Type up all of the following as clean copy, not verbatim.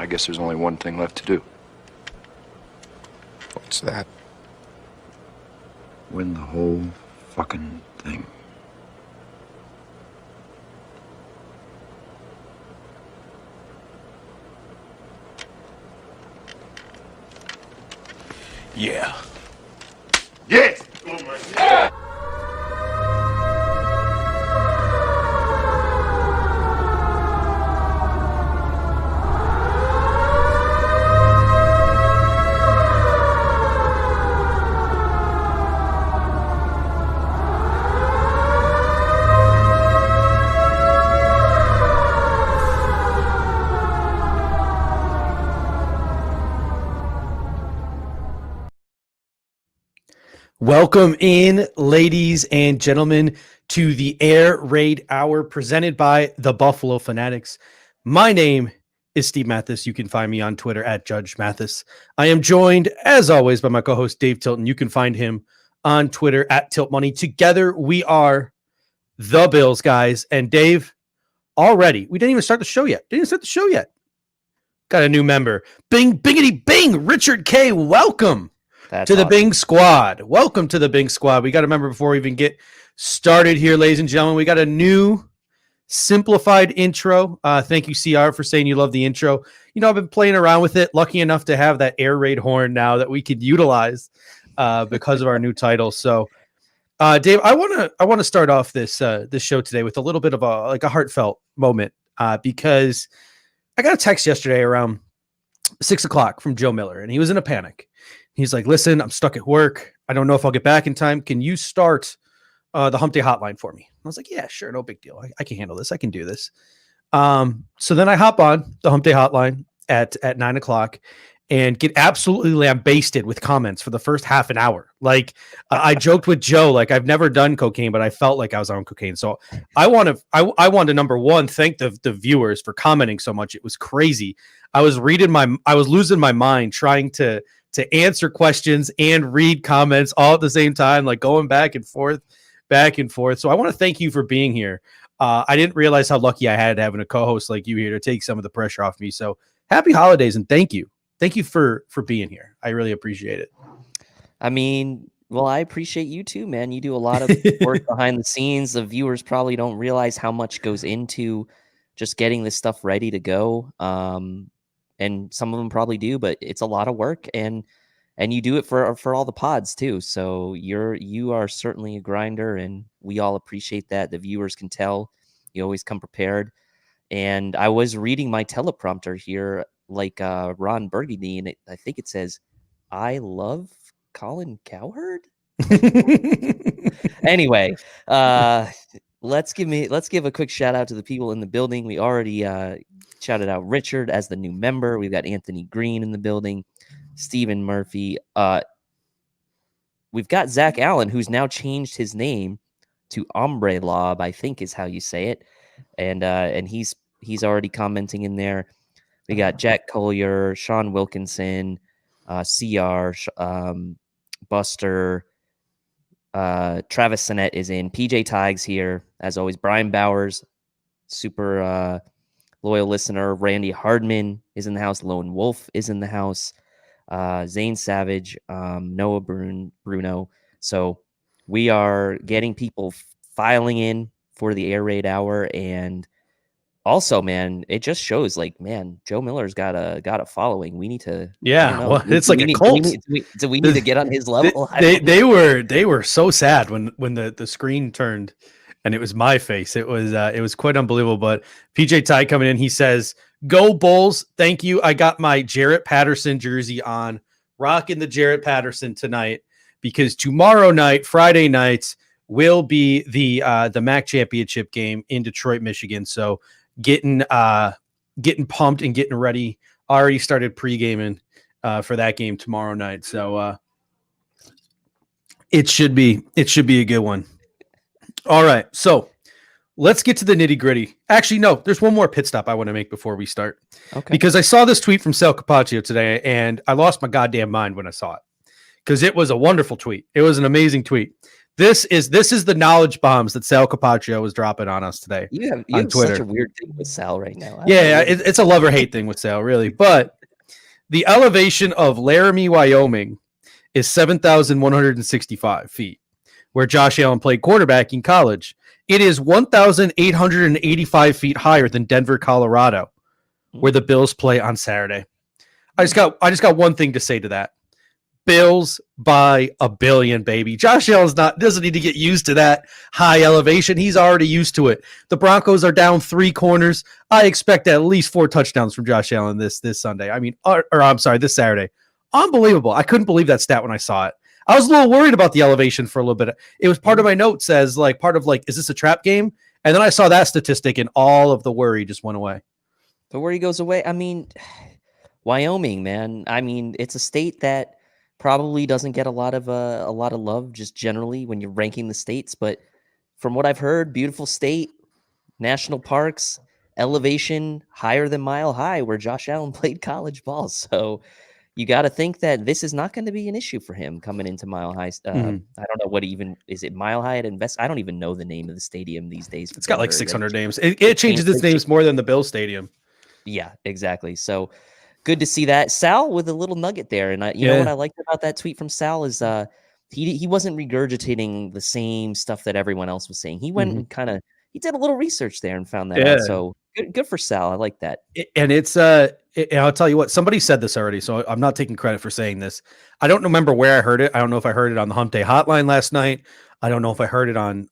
I guess there's only one thing left to do. What's that? Win the whole fucking thing. Yeah. Yes! Oh my God. Welcome in, ladies and gentlemen, to the Air Raid Hour presented by the Buffalo Fanatics. My name is Steve Mathis. You can find me on Twitter at Judge Mathis. I am joined, as always, by my co-host Dave Tilton. You can find him on Twitter at TiltMoney. Together, we are the Bills, guys. And Dave, already, we didn't even start the show yet. Got a new member. Bing, bingity, bing. Richard K., welcome. That's to the awesome. Bing Squad. Welcome to the Bing Squad. We got to remember before we even get started here, ladies and gentlemen, we got a new simplified intro. Thank you, CR, for saying you love the intro. You know, I've been playing around with it. Lucky enough to have that air raid horn now that we could utilize because of our new title. So, Dave, I want to start off this show today with a little bit of a heartfelt moment because I got a text yesterday around 6:00 from Joe Miller, and he was in a panic. He's like, listen, I'm stuck at work. I don't know if I'll get back in time. Can you start the Hump Day Hotline for me? I was like, yeah, sure. No big deal. I can handle this. I can do this. So then I hop on the Hump Day Hotline at 9:00 and get absolutely lambasted with comments for the first half an hour. Like I joked with Joe, like I've never done cocaine, but I felt like I was on cocaine. So I want to number one, thank the viewers for commenting so much. It was crazy. I was losing my mind trying to answer questions and read comments all at the same time, like going back and forth. So I want to thank you for being here. I didn't realize how lucky I had having a co-host like you here to take some of the pressure off me. So happy holidays and thank you. Thank you for being here. I really appreciate it. I mean, well, I appreciate you too, man. You do a lot of work behind the scenes. The viewers probably don't realize how much goes into just getting this stuff ready to go. And some of them probably do, but it's a lot of work, and you do it for all the pods too. So you are certainly a grinder, and we all appreciate that. The viewers can tell you always come prepared. And I was reading my teleprompter here, like Ron Burgundy, and I think it says, "I love Colin Cowherd." Anyway, let's give a quick shout out to the people in the building. We already shouted out Richard as the new member. We've got Anthony Green in the building, Stephen Murphy. We've got Zach Allen, who's now changed his name to Ombre Lob, I think is how you say it, and he's already commenting in there. We got Jack Collier, Sean Wilkinson, CR, Buster. Travis Sinnett is in. PJ Tiggs here, as always. Brian Bowers, super loyal listener. Randy Hardman is in the house. Lone Wolf is in the house. Zane Savage, Noah Bruno. So we are getting people filing in for the Air Raid Hour, and also, man, it just shows like, man, Joe Miller's got a following. We need to, well, it's like a cult. Do we need to get on his level? They were so sad when the screen turned and it was my face. It was quite unbelievable. But PJ Ty coming in, he says, "Go Bulls! Thank you. I got my Jarrett Patterson jersey on, rocking the Jarrett Patterson tonight because tomorrow night, Friday nights, will be the MAC championship game in Detroit, Michigan. So getting pumped and getting ready. Already started pre-gaming for that game tomorrow night. So it should be a good one. All right, so let's get to the nitty-gritty. Actually, no, there's one more pit stop I want to make before we start. Okay. Because I saw this tweet from Sal Capaccio today, and I lost my goddamn mind when I saw it. because it was a wonderful tweet. It was an amazing tweet. This is the knowledge bombs that Sal Capaccio was dropping on us today. You on have Twitter. such a weird thing with Sal right now. Yeah, it's a love or hate thing with Sal, really. But the elevation of Laramie, Wyoming is 7,165 feet, where Josh Allen played quarterback in college. It is 1,885 feet higher than Denver, Colorado, where the Bills play on Saturday. I just got one thing to say to that. Bills by a billion, baby. Josh Allen's doesn't need to get used to that high elevation. He's already used to it. The Broncos are down 3 corners. I expect at least 4 touchdowns from Josh Allen this Sunday. I mean, this Saturday. Unbelievable. I couldn't believe that stat when I saw it. I was a little worried about the elevation for a little bit. It was part of my notes as like part of like, is this a trap game? And then I saw that statistic and all of the worry just went away. The worry goes away. I mean, Wyoming, man. I mean, it's a state that probably doesn't get a lot of love just generally when you're ranking the states. But from what I've heard, beautiful state, national parks, elevation higher than Mile High, where Josh Allen played college ball. So you got to think that this is not going to be an issue for him coming into Mile High. I don't know what even is it. Mile High at Invest. I don't even know the name of the stadium these days. It's got like 600 names. It changes its names more than the Bill Stadium. Yeah, exactly. So good to see that. Sal with a little nugget there. And you know what I liked about that tweet from Sal is he wasn't regurgitating the same stuff that everyone else was saying. He went and he did a little research there and found that out. So good for Sal. I like that. And it's I'll tell you what, somebody said this already, so I'm not taking credit for saying this. I don't remember where I heard it. I don't know if I heard it on the Hump Day Hotline last night. I don't know if I heard it on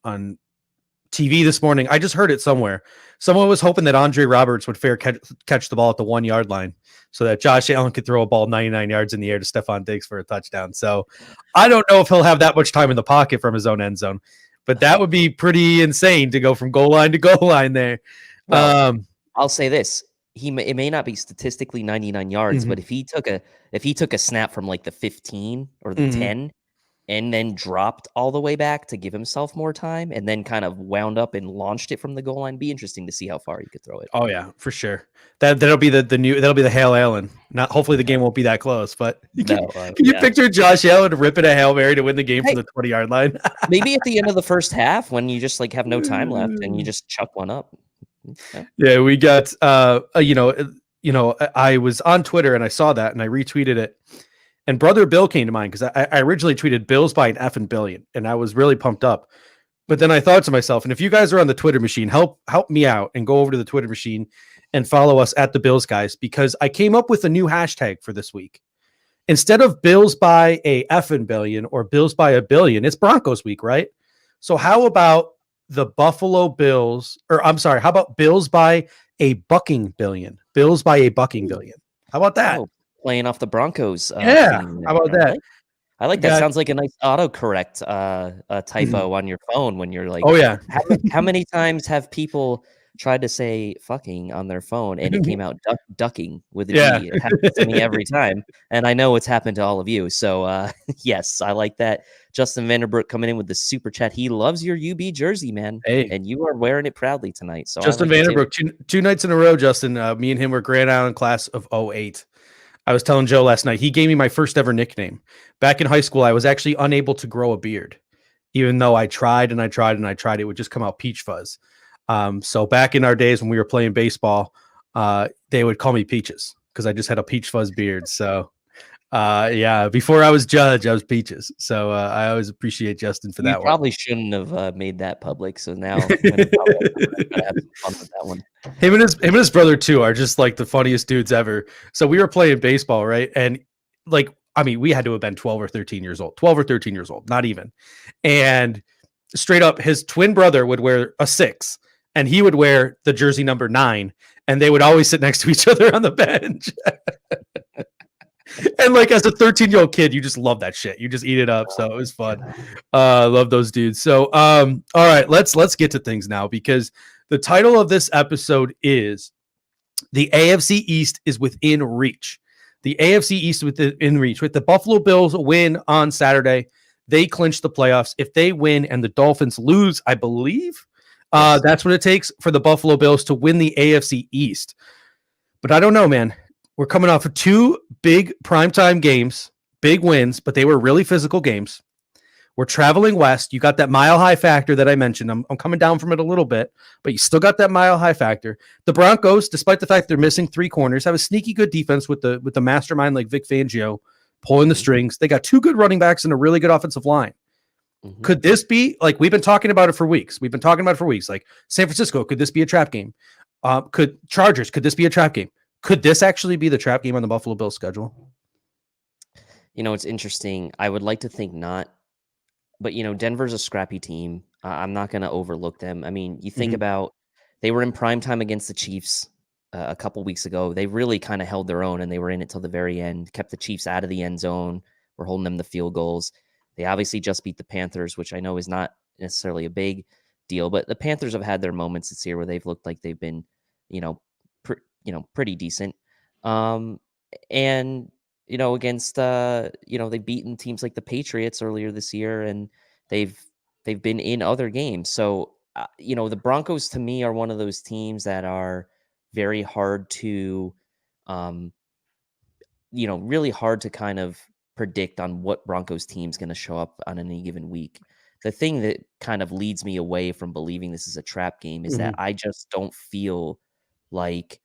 TV this morning. I just heard it somewhere. Someone was hoping that Andre Roberts would catch the ball at the 1 yard line so that Josh Allen could throw a ball 99 yards in the air to Stephon Diggs for a touchdown. So I don't know if he'll have that much time in the pocket from his own end zone, but that would be pretty insane to go from goal line to goal line there. Well, I'll say this. It may not be statistically 99 yards, but if he took a snap from like the 15 or the 10 and then dropped all the way back to give himself more time and then kind of wound up and launched it from the goal line, be interesting to see how far he could throw it. Oh yeah, for sure. That'll be that'll be the Hail Allen. Hopefully the game won't be that close, but can you picture Josh Allen ripping a Hail Mary to win the game from the 20 yard line? Maybe at the end of the first half when you just like have no time left and you just chuck one up. Yeah, we got I was on Twitter and I saw that and I retweeted it. And Brother Bill came to mind because I originally tweeted Bills by an effing billion, and I was really pumped up. But then I thought to myself, and if you guys are on the Twitter machine, help me out and go over to the Twitter machine and follow us at the Bills Guys, because I came up with a new hashtag for this week. Instead of Bills by a effing billion or Bills by a billion, it's Broncos week, right? So how about the Buffalo Bills, or I'm sorry, how about Bills by a bucking billion? Bills by a bucking billion. How about that? Oh, playing off the Broncos. How about that? I like that. Sounds like a nice autocorrect typo on your phone when you're like, oh yeah. How many times have people tried to say fucking on their phone and it came out ducking with a D? It happens to me every time. And I know it's happened to all of you. So yes, I like that. Justin Vanderbrook coming in with the super chat. He loves your UB jersey, man. Hey. And you are wearing it proudly tonight. So Justin Vanderbrook, two nights in a row, Justin, me and him were Grand Island class of 08. I was telling Joe last night, he gave me my first ever nickname. Back in high school, I was actually unable to grow a beard. Even though I tried and I tried and I tried, it would just come out peach fuzz. So back in our days when we were playing baseball, they would call me Peaches because I just had a peach fuzz beard. So before I was Judge, I was Peaches. So I always appreciate Justin for that one. You probably shouldn't have made that public. So now I'm gonna have some fun with that one. Him and his brother too are just like the funniest dudes ever. So we were playing baseball, right? And like, I mean, we had to have been 12 or 13 years old, not even. And straight up, his twin brother would wear a 6 and he would wear the jersey number 9, and they would always sit next to each other on the bench. And like as a 13-year-old kid, you just love that shit. You just eat it up. So it was fun. Love those dudes. So all right, let's get to things now, because the title of this episode is The AFC East is Within Reach. The AFC East within reach. With the Buffalo Bills win on Saturday, they clinch the playoffs. If they win and the Dolphins lose, I believe, that's what it takes for the Buffalo Bills to win the AFC East. But I don't know, man. We're coming off of 2 big primetime games big wins, but they were really physical games. We're traveling west. You got that mile high factor that I mentioned. I'm coming down from it a little bit, but you still got that mile high factor. The Broncos, despite the fact they're missing 3 corners, have a sneaky good defense with the mastermind like Vic Fangio pulling the strings. They got 2 good running backs and a really good offensive line. Mm-hmm. Could this be, like, we've been talking about it for weeks. Like San Francisco, could this be a trap game? Could this be a trap game? Could this actually be the trap game on the Buffalo Bills schedule? It's interesting. I would like to think not. But, Denver's a scrappy team. I'm not going to overlook them. I mean, you think about, they were in prime time against the Chiefs a couple weeks ago. They really kind of held their own, and they were in it till the very end, kept the Chiefs out of the end zone. We're holding them to field goals. They obviously just beat the Panthers, which I know is not necessarily a big deal, but the Panthers have had their moments this year where they've looked like they've been, pretty decent. And against they've beaten teams like the Patriots earlier this year, and they've been in other games. So the Broncos to me are one of those teams that are very hard to really hard to kind of predict on what Broncos team's going to show up on any given week. The thing that kind of leads me away from believing this is a trap game is that I just don't feel like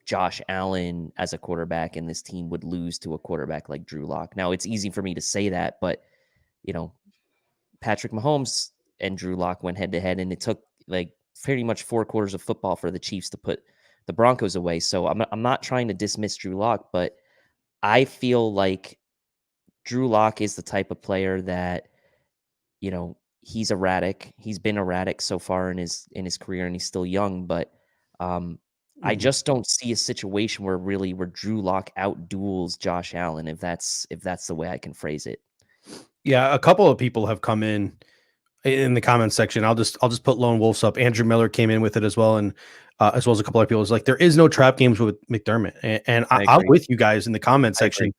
Josh Allen as a quarterback and this team would lose to a quarterback like Drew Lock. Now, it's easy for me to say that, but Patrick Mahomes and Drew Lock went head to head, and it took like pretty much 4 quarters of football for the Chiefs to put the Broncos away. So I'm not trying to dismiss Drew Lock, but I feel like Drew Lock is the type of player that, he's erratic. He's been erratic so far in his career, and he's still young, but I just don't see a situation where Drew Lock outduels Josh Allen, if that's the way I can phrase it. Yeah, a couple of people have come in the comments section. I'll just put Lone Wolves up. Andrew Miller came in with it as well, and as well as a couple of people. It's like there is no trap games with McDermott, and I'm with you guys in the comment section.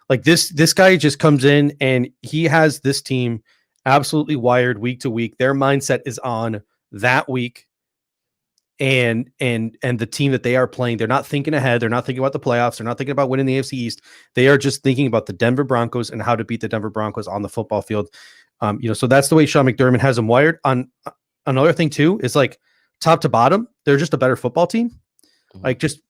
Like this guy just comes in and he has this team absolutely wired week to week. Their mindset is on that week. And the team that they are playing, they're not thinking ahead. They're not thinking about the playoffs. They're not thinking about winning the AFC East. They are just thinking about the Denver Broncos and how to beat the Denver Broncos on the football field. So that's the way Sean McDermott has them wired. On another thing too is like top to bottom, they're just a better football team. Like just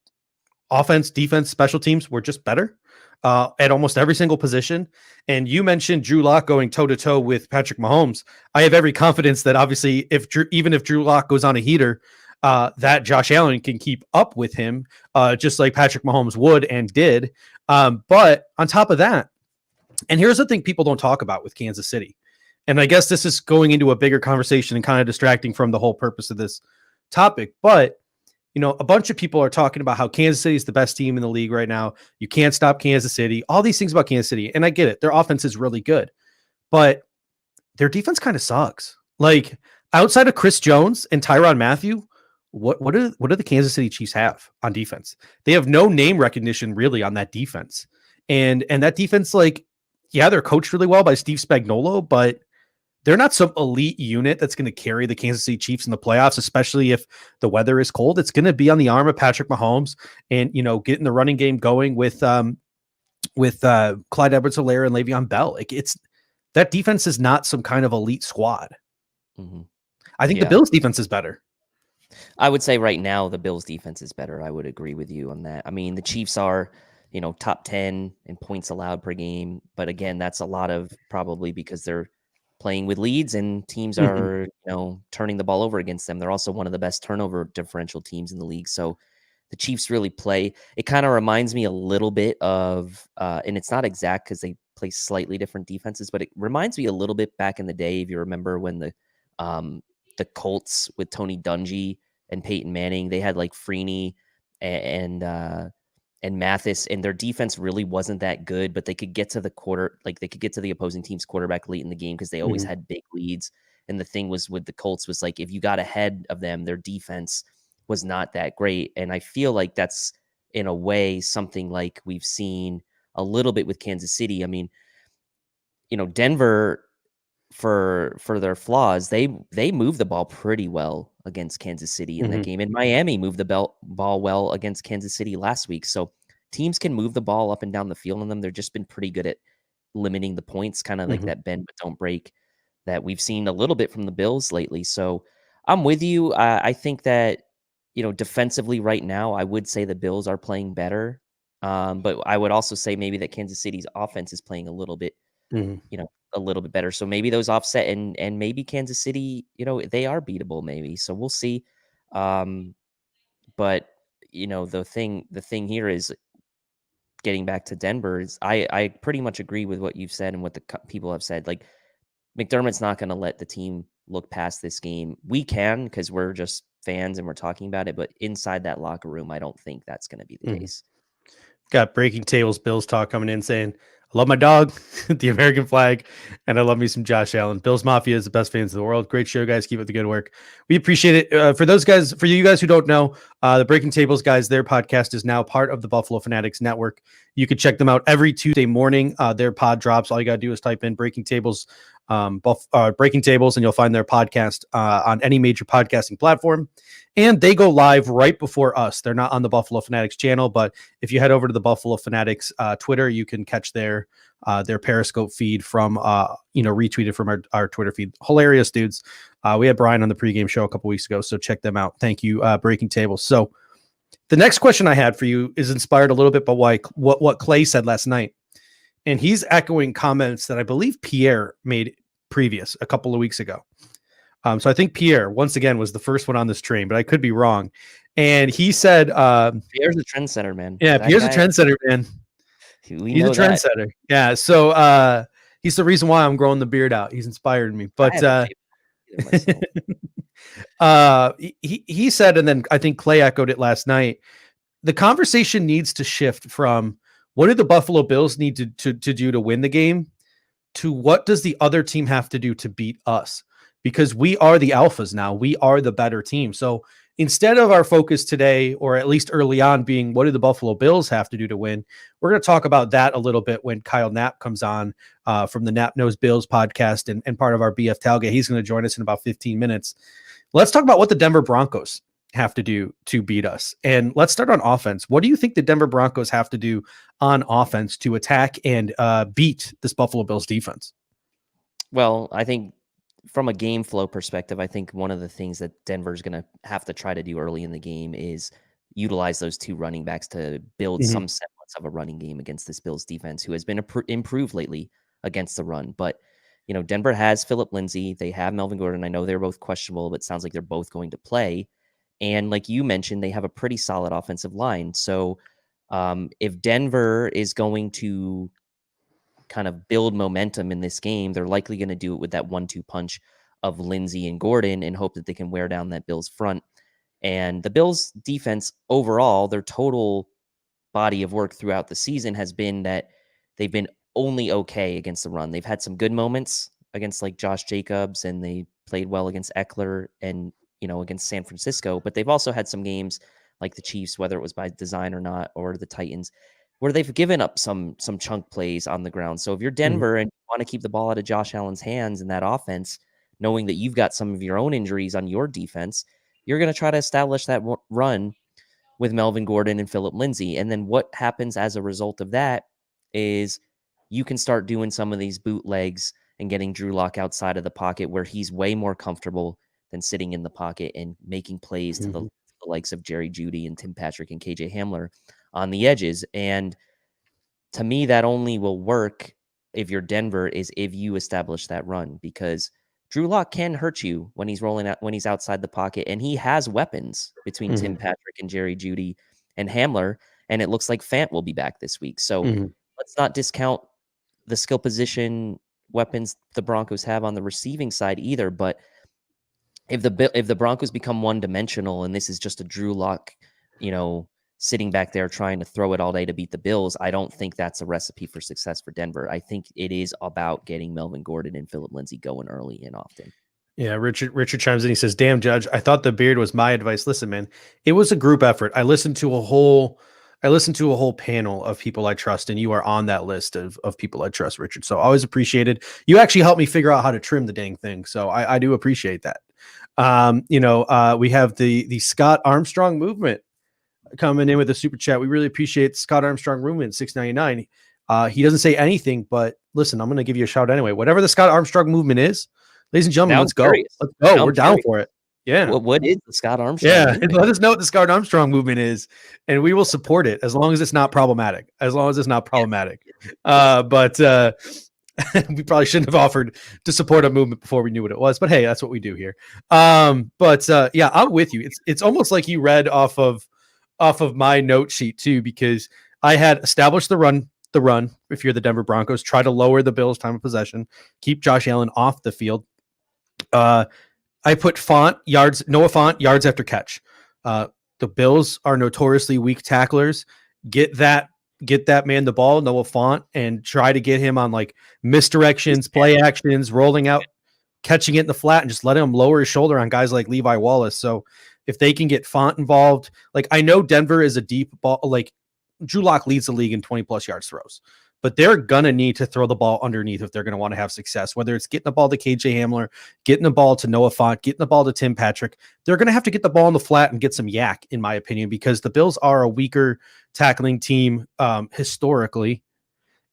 offense, defense, special teams, we're just better at almost every single position. And you mentioned Drew Lock going toe to toe with Patrick Mahomes. I have every confidence that obviously even if Drew Lock goes on a heater, that Josh Allen can keep up with him, just like Patrick Mahomes would and did. But on top of that, and here's the thing people don't talk about with Kansas City, and I guess this is going into a bigger conversation and kind of distracting from the whole purpose of this topic, but a bunch of people are talking about how Kansas City is the best team in the league right now. You can't stop Kansas City, all these things about Kansas City. And I get it. Their offense is really good, but their defense kind of sucks. Like outside of Chris Jones and Tyrann Mathieu, what do the Kansas City Chiefs have on defense? They have no name recognition really on that defense. And that defense, like, yeah, they're coached really well by Steve Spagnuolo, but they're not some elite unit that's going to carry the Kansas City Chiefs in the playoffs, especially if the weather is cold. It's going to be on the arm of Patrick Mahomes and, getting the running game going with Clyde Edwards-Helaire and Le'Veon Bell. Like that defense is not some kind of elite squad. I think the Bills defense is better. I would say right now the Bills defense is better. I would agree with you on that. I mean, the Chiefs are, top 10 in points allowed per game. But again, that's a lot of probably because they're playing with leads and teams are, turning the ball over against them. They're also one of the best turnover differential teams in the league. So the Chiefs really play. It kind of reminds me a little bit of, and it's not exact because they play slightly different defenses, but it reminds me a little bit back in the day. If you remember when the Colts with Tony Dungy and Peyton Manning, they had like Freeney and Mathis, and their defense really wasn't that good, but they could get to the opposing team's quarterback late in the game because they always had big leads. And the thing was with the Colts was like, if you got ahead of them, their defense was not that great. And I feel like that's in a way something like we've seen a little bit with Kansas City. I mean, Denver, for their flaws, they moved the ball pretty well against Kansas City in that game, and Miami moved the ball well against Kansas City last week. So teams can move the ball up and down the field on them. They've just been pretty good at limiting the points, kind of like that bend but don't break that we've seen a little bit from the Bills lately. So I'm with you. I think that, defensively right now, I would say the Bills are playing better. But I would also say maybe that Kansas City's offense is playing a little bit, a little bit better. So maybe those offset and maybe Kansas City, they are beatable maybe. So we'll see. But the thing here is getting back to Denver is I pretty much agree with what you've said and what the people have said. Like McDermott's not going to let the team look past this game. We can because we're just fans and we're talking about it. But inside that locker room, I don't think that's going to be the case. Got Breaking Tables Bills talk coming in saying, I love my dog, the American flag, and I love me some Josh Allen. Bills Mafia is the best fans in the world. Great show, guys. Keep up the good work. We appreciate it. For you guys who don't know, the Breaking Tables guys, their podcast is now part of the Buffalo Fanatics Network. You can check them out every Tuesday morning. Their pod drops. All you got to do is type in Breaking Tables, Breaking Tables, and you'll find their podcast on any major podcasting platform. And they go live right before us. They're not on the Buffalo Fanatics channel, but if you head over to the Buffalo Fanatics Twitter, you can catch their Periscope feed from retweeted from our Twitter feed. Hilarious dudes. We had Brian on the pregame show a couple weeks ago, so check them out. Thank you, Breaking Tables. So the next question I had for you is inspired a little bit by what Clay said last night, and he's echoing comments that I believe Pierre made previous a couple of weeks ago. So I think Pierre, once again, was the first one on this train, but I could be wrong. And he said... Pierre's a trendsetter, man. Yeah, Pierre's a trendsetter, man. He's a trendsetter. Yeah, so he's the reason why I'm growing the beard out. He's inspired me. But he said, and then I think Clay echoed it last night, the conversation needs to shift from what do the Buffalo Bills need to do to win the game to what does the other team have to do to beat us? Because we are the alphas now. We are the better team. So instead of our focus today, or at least early on, being what do the Buffalo Bills have to do to win, we're going to talk about that a little bit when Kyle Knapp comes on from the Knapp Knows Bills podcast and part of our BF Tailgate. He's going to join us in about 15 minutes. Let's talk about what the Denver Broncos have to do to beat us. And let's start on offense. What do you think the Denver Broncos have to do on offense to attack and beat this Buffalo Bills defense? Well, I think from a game flow perspective, I think one of the things that Denver's going to have to try to do early in the game is utilize those two running backs to build some semblance of a running game against this Bills defense, who has been improved lately against the run. But, Denver has Phillip Lindsay. They have Melvin Gordon. I know they're both questionable, but it sounds like they're both going to play. And like you mentioned, they have a pretty solid offensive line. So if Denver is going to kind of build momentum in this game, they're likely going to do it with that 1-2 punch of Lindsay and Gordon and hope that they can wear down that Bills front. And the Bills defense overall, their total body of work throughout the season has been that they've been only okay against the run. They've had some good moments against like Josh Jacobs, and they played well against Eckler and, against San Francisco, but they've also had some games like the Chiefs, whether it was by design or not, or the Titans, where they've given up some chunk plays on the ground. So if you're Denver and you want to keep the ball out of Josh Allen's hands in that offense, knowing that you've got some of your own injuries on your defense, you're going to try to establish that run with Melvin Gordon and Phillip Lindsay. And then what happens as a result of that is you can start doing some of these bootlegs and getting Drew Lock outside of the pocket where he's way more comfortable than sitting in the pocket and making plays to the likes of Jerry Jeudy and Tim Patrick and KJ Hamler on the edges. And to me, that only will work if you're Denver is if you establish that run, because Drew Lock can hurt you when he's rolling out, when he's outside the pocket, and he has weapons between Tim Patrick and Jerry Jeudy and Hamler. And it looks like Fant will be back this week. So let's not discount the skill position weapons the Broncos have on the receiving side either. But if the Broncos become one-dimensional and this is just a Drew Lock, sitting back there trying to throw it all day to beat the Bills, I don't think that's a recipe for success for Denver. I think it is about getting Melvin Gordon and Phillip Lindsay going early and often. Yeah, Richard chimes in. He says, "Damn, Judge, I thought the beard was my advice." Listen, man, it was a group effort. I listened to a whole panel of people I trust, and you are on that list of people I trust, Richard. So always appreciated. You actually helped me figure out how to trim the dang thing. So I do appreciate that. We have the Scott Armstrong movement coming in with a super chat. We really appreciate Scott Armstrong Movement 699. He doesn't say anything, but listen, I'm going to give you a shout anyway. Whatever the Scott Armstrong Movement is, ladies and gentlemen, Now let's I'm go. curious. Let's go. Now We're I'm down curious. for it. Yeah. What is the Scott Armstrong Yeah. movement? Let us know what the Scott Armstrong Movement is, and we will support it as long as it's not problematic. As long as it's not problematic. But we probably shouldn't have offered to support a movement before we knew what it was. But hey, that's what we do here. But yeah, I'm with you. It's almost like you read off of my note sheet too, because I had established the run. If you're the Denver Broncos, try to lower the Bills' time of possession, keep Josh Allen off the field. I put Noah Fant yards after catch. The Bills are notoriously weak tacklers. Get that man the ball, Noah Fant, and try to get him on like misdirections, play actions, rolling out, catching it in the flat, and just let him lower his shoulder on guys like Levi Wallace. So if they can get Fant involved, like I know Denver is a deep ball, like Drew Lock leads the league in 20 plus yards throws, but they're going to need to throw the ball underneath if they're going to want to have success, whether it's getting the ball to KJ Hamler, getting the ball to Noah Fant, getting the ball to Tim Patrick. They're going to have to get the ball in the flat and get some yak, in my opinion, because the Bills are a weaker tackling team historically.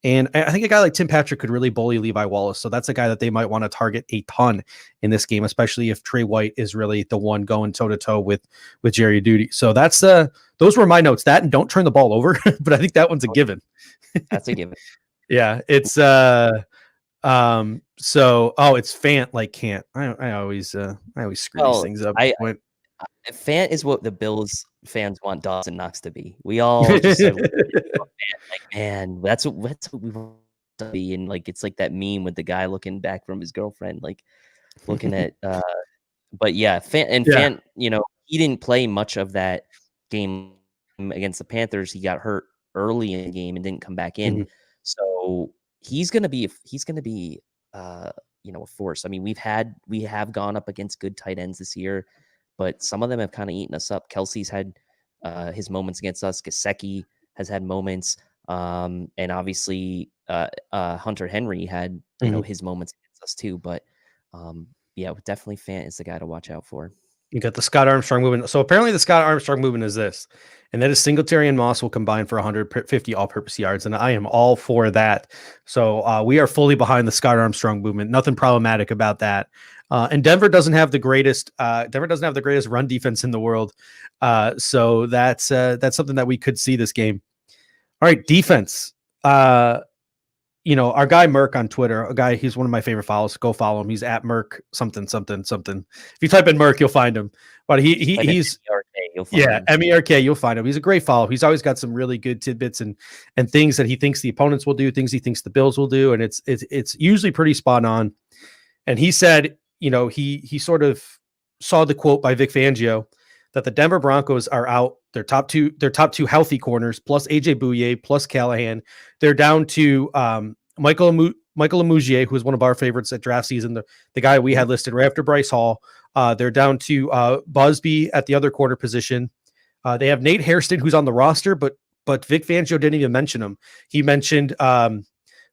And I think a guy like Tim Patrick could really bully Levi Wallace. So that's a guy that they might want to target a ton in this game, especially if Trey White is really the one going toe to toe with Jerry Duty. So that's those were my notes. That and don't turn the ball over, but I think that one's a given. That's a given. Yeah, it's it's Fant like can't. I always screw these things up. Fant is what the Bills fans want Dawson Knox to be. We all just said, like, man, that's what we want to be. And like, it's like that meme with the guy looking back from his girlfriend, like looking at, but yeah, Fant, you know, he didn't play much of that game against the Panthers. He got hurt early in the game and didn't come back in. Mm-hmm. So he's going to be, you know, a force. I mean, we have gone up against good tight ends this year, but some of them have kind of eaten us up. Kelsey's had his moments against us. Gesicki has had moments. And obviously Hunter Henry had, you know, his moments against us too. But yeah, definitely Fant is the guy to watch out for. You got the Scott Armstrong movement. So apparently the Scott Armstrong movement is this, and that is Singletary and Moss will combine for 150 all-purpose yards, and I am all for that. So we are fully behind the Scott Armstrong movement. Nothing problematic about that. And Denver doesn't have the greatest run defense in the world. So that's something that we could see this game. All right, defense. You know, our guy Merck on Twitter, he's one of my favorite follows. Go follow him. He's at Merck something. If you type in Merck, you'll find him. But he's MERK, you'll find him. He's a great follow. He's always got some really good tidbits and things that he thinks the opponents will do, things he thinks the Bills will do, and it's usually pretty spot on. And he said, you know, he sort of saw the quote by Vic Fangio that the Denver Broncos are out their top two healthy corners plus AJ Bouye plus Callahan. They're down to Michael Amujier, who is one of our favorites at draft season, the guy we had listed right after Bryce Hall. They're down to Busby at the other corner position. They have Nate Hairston, who's on the roster, but Vic Fangio didn't even mention him. He mentioned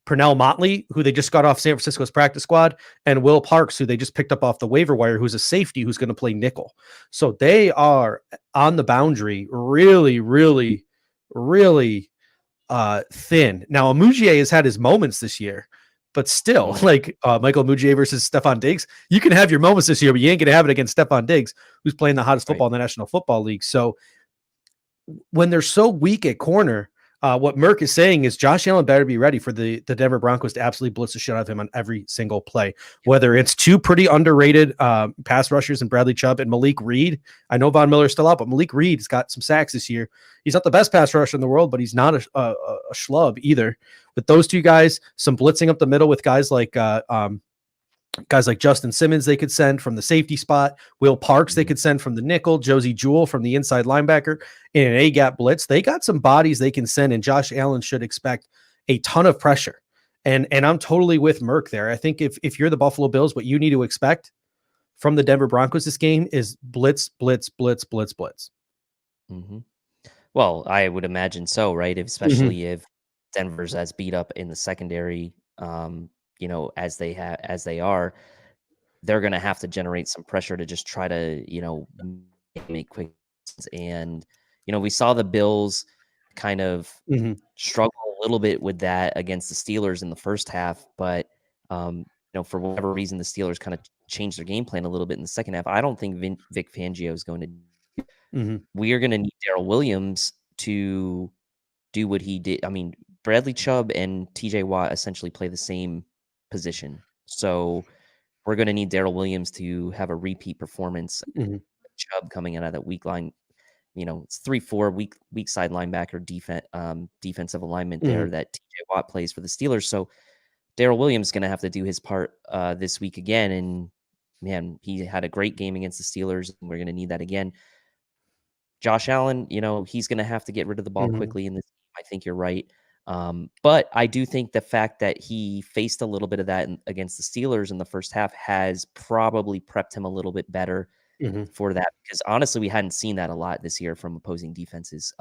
Pernell Motley, who they just got off San Francisco's practice squad, and Will Parks, who they just picked up off the waiver wire, who's a safety who's going to play nickel. So they are on the boundary really, really, really thin. Now, Amujier has had his moments this year, but still, like Michael Amujier versus Stephon Diggs, you can have your moments this year, but you ain't going to have it against Stephon Diggs, who's playing the hottest football in the National Football League. So when they're so weak at corner, what Merck is saying is Josh Allen better be ready for the Denver Broncos to absolutely blitz the shit out of him on every single play, whether it's two pretty underrated pass rushers and Bradley Chubb and Malik Reed. I know Von Miller's still out, but Malik Reed's got some sacks this year. He's not the best pass rusher in the world, but he's not a schlub either. With those two guys, some blitzing up the middle with guys like Justin Simmons they could send from the safety spot, Will Parks they could send from the nickel, Josie Jewell from the inside linebacker in an A-gap blitz. They got some bodies they can send, and Josh Allen should expect a ton of pressure. And I'm totally with Merck there. I think if you're the Buffalo Bills, what you need to expect from the Denver Broncos this game is blitz, blitz, blitz, blitz, blitz. Mm-hmm. Well, I would imagine so, right? Especially if Denver's as beat up in the secondary, you know, as they are, they're going to have to generate some pressure to just try to, you know, make quick and, we saw the Bills kind of Mhm. struggle a little bit with that against the Steelers in the first half, but for whatever reason, the Steelers kind of changed their game plan a little bit in the second half. I don't think Vic Fangio is going to. Mhm. We are going to need Darrell Williams to do what he did. I mean, Bradley Chubb and TJ Watt essentially play the same position, so we're going to need Darrell Williams to have a repeat performance. Mhm. Chubb coming out of that weak line, it's 3-4 weak side linebacker defensive alignment there Mhm. that TJ Watt plays for the Steelers. So Darrell Williams is going to have to do his part this week again. And man, he had a great game against the Steelers, and we're going to need that again. Josh Allen, he's going to have to get rid of the ball Mhm. quickly in this game. I think you're right. But I do think the fact that he faced a little bit of that against the Steelers in the first half has probably prepped him a little bit better Mhm. for that, because honestly, we hadn't seen that a lot this year from opposing defenses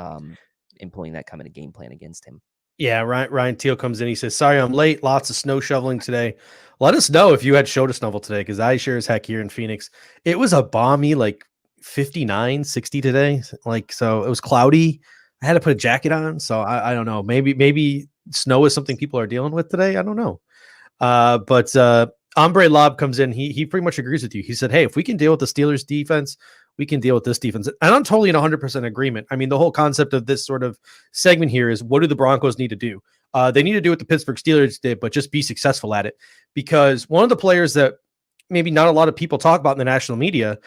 employing that kind of game plan against him. Yeah, Ryan Teal comes in. He says, "Sorry, I'm late. Lots of snow shoveling today. Let us know if you had show to snovel today, because I sure as heck here in Phoenix. It was a balmy 59, 60 today. So it was cloudy. I had to put a jacket on. So I don't know. Maybe snow is something people are dealing with today. I don't know. But Ombre Lob comes in. He pretty much agrees with you. He said, "Hey, if we can deal with the Steelers defense, we can deal with this defense." And I'm totally in 100% agreement. I mean, the whole concept of this sort of segment here is, what do the Broncos need to do? They need to do what the Pittsburgh Steelers did, but just be successful at it. Because one of the players that maybe not a lot of people talk about in the national media,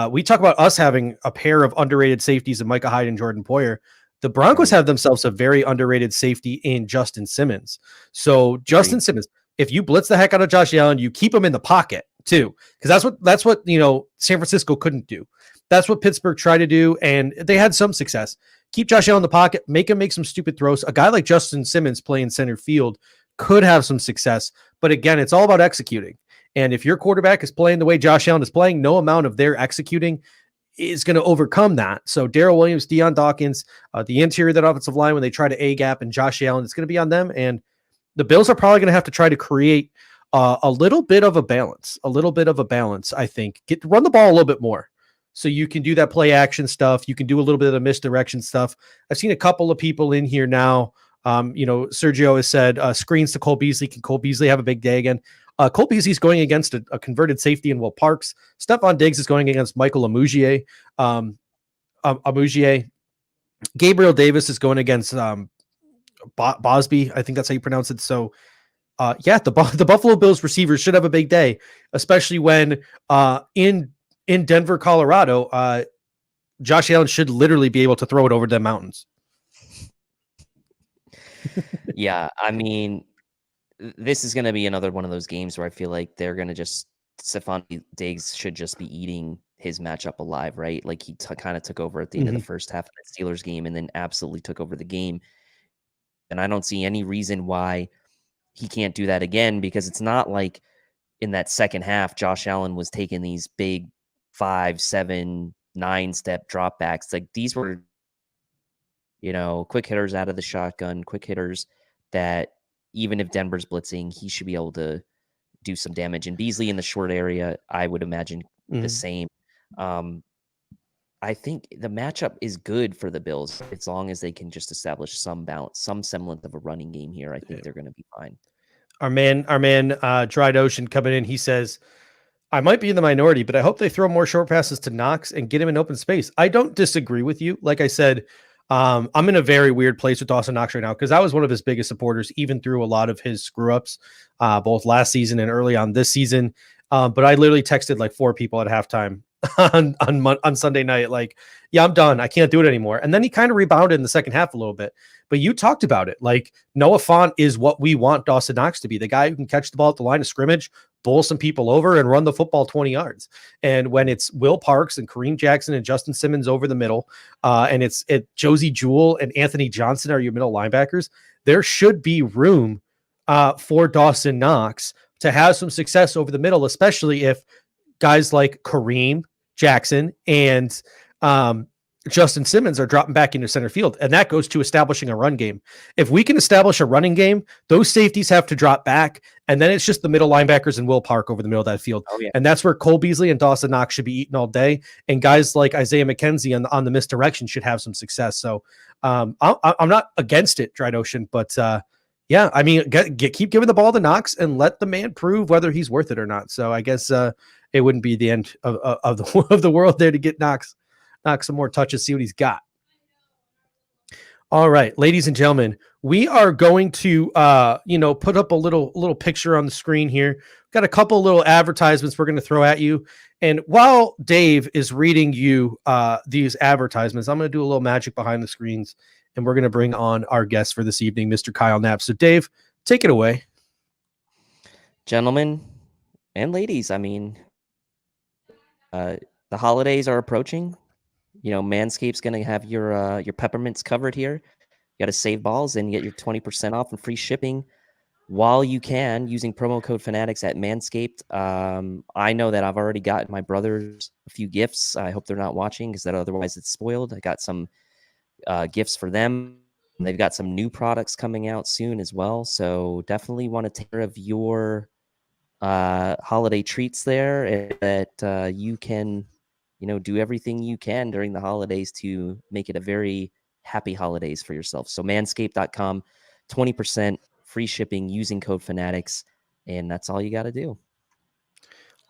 we talk about us having a pair of underrated safeties in Micah Hyde and Jordan Poyer. The Broncos Right. have themselves a very underrated safety in Justin Simmons. So Justin Agreed. Simmons, if you blitz the heck out of Josh Allen, you keep him in the pocket too, because that's what San Francisco couldn't do. That's what Pittsburgh tried to do, and they had some success. Keep Josh Allen in the pocket, make him make some stupid throws. A guy like Justin Simmons playing center field could have some success, but again, it's all about executing. And if your quarterback is playing the way Josh Allen is playing, no amount of their executing is going to overcome that. So Darrell Williams, Deion Dawkins, the interior of that offensive line, when they try to A-gap and Josh Allen, it's going to be on them. And the Bills are probably going to have to try to create a little bit of a balance, I think. Run the ball a little bit more. So you can do that play action stuff. You can do a little bit of misdirection stuff. I've seen a couple of people in here now. Sergio has said screens to Cole Beasley. Can Cole Beasley have a big day again? Cole Beasley's going against a converted safety in Will Parks. Stephon Diggs is going against Michael Amujier. Gabriel Davis is going against Bosby. I think that's how you pronounce it. So, the Buffalo Bills receivers should have a big day, especially when in Denver, Colorado, Josh Allen should literally be able to throw it over the mountains. Yeah, I mean, this is going to be another one of those games where I feel like they're going to Stephon Diggs should just be eating his matchup alive, right? Like he kind of took over at the end of the first half of the Steelers game and then absolutely took over the game. And I don't see any reason why he can't do that again, because it's not like in that second half, Josh Allen was taking these big 5, 7, 9-step dropbacks. Like these were, quick hitters out of the shotgun, quick hitters that even if Denver's blitzing, he should be able to do some damage. And Beasley in the short area, I would imagine the same. I think the matchup is good for the Bills as long as they can just establish some balance, some semblance of a running game here. I think they're going to be fine. Our man, Dried Ocean coming in. He says, "I might be in the minority, but I hope they throw more short passes to Knox and get him in open space." I don't disagree with you. Like I said, I'm in a very weird place with Dawson Knox right now, because I was one of his biggest supporters, even through a lot of his screw ups, both last season and early on this season. But I literally texted like 4 people at halftime on Sunday night, like, "Yeah, I'm done. I can't do it anymore." And then he kind of rebounded in the second half a little bit. But you talked about it. Like, Noah Fant is what we want Dawson Knox to be, the guy who can catch the ball at the line of scrimmage, bowl some people over, and run the football 20 yards. And when it's Will Parks and Kareem Jackson and Justin Simmons over the middle, and it's Josie Jewell and Anthony Johnson are your middle linebackers, there should be room for Dawson Knox to have some success over the middle, especially if guys like Kareem Jackson and Justin Simmons are dropping back into center field, and that goes to establishing a run game. If we can establish a running game, those safeties have to drop back, and then it's just the middle linebackers and Will Park over the middle of that field. Oh, yeah. And that's where Cole Beasley and Dawson Knox should be eating all day, and guys like Isaiah McKenzie on the misdirection should have some success. So I'm not against it, Dry Ocean, but yeah, I mean, keep giving the ball to Knox and let the man prove whether he's worth it or not. So I guess it wouldn't be the end of the world there to get Knox some more touches, see what he's got. All right, ladies and gentlemen, we are going to put up a little picture on the screen here. Got a couple little advertisements we're going to throw at you. And while Dave is reading you these advertisements, I'm going to do a little magic behind the screens, and we're going to bring on our guest for this evening, Mr. Kyle Knapp. So Dave, take it away. Gentlemen and ladies, I mean, the holidays are approaching. Manscaped's going to have your peppermints covered here. You got to save balls and get your 20% off and free shipping while you can using promo code Fanatics at Manscaped. I know that I've already gotten my brothers a few gifts. I hope they're not watching because otherwise it's spoiled. I got some gifts for them. They've got some new products coming out soon as well. So definitely want to take care of your holiday treats there, and that you can do everything you can during the holidays to make it a very happy holidays for yourself. So manscaped.com, 20% free shipping using code Fanatics, and that's all you got to do.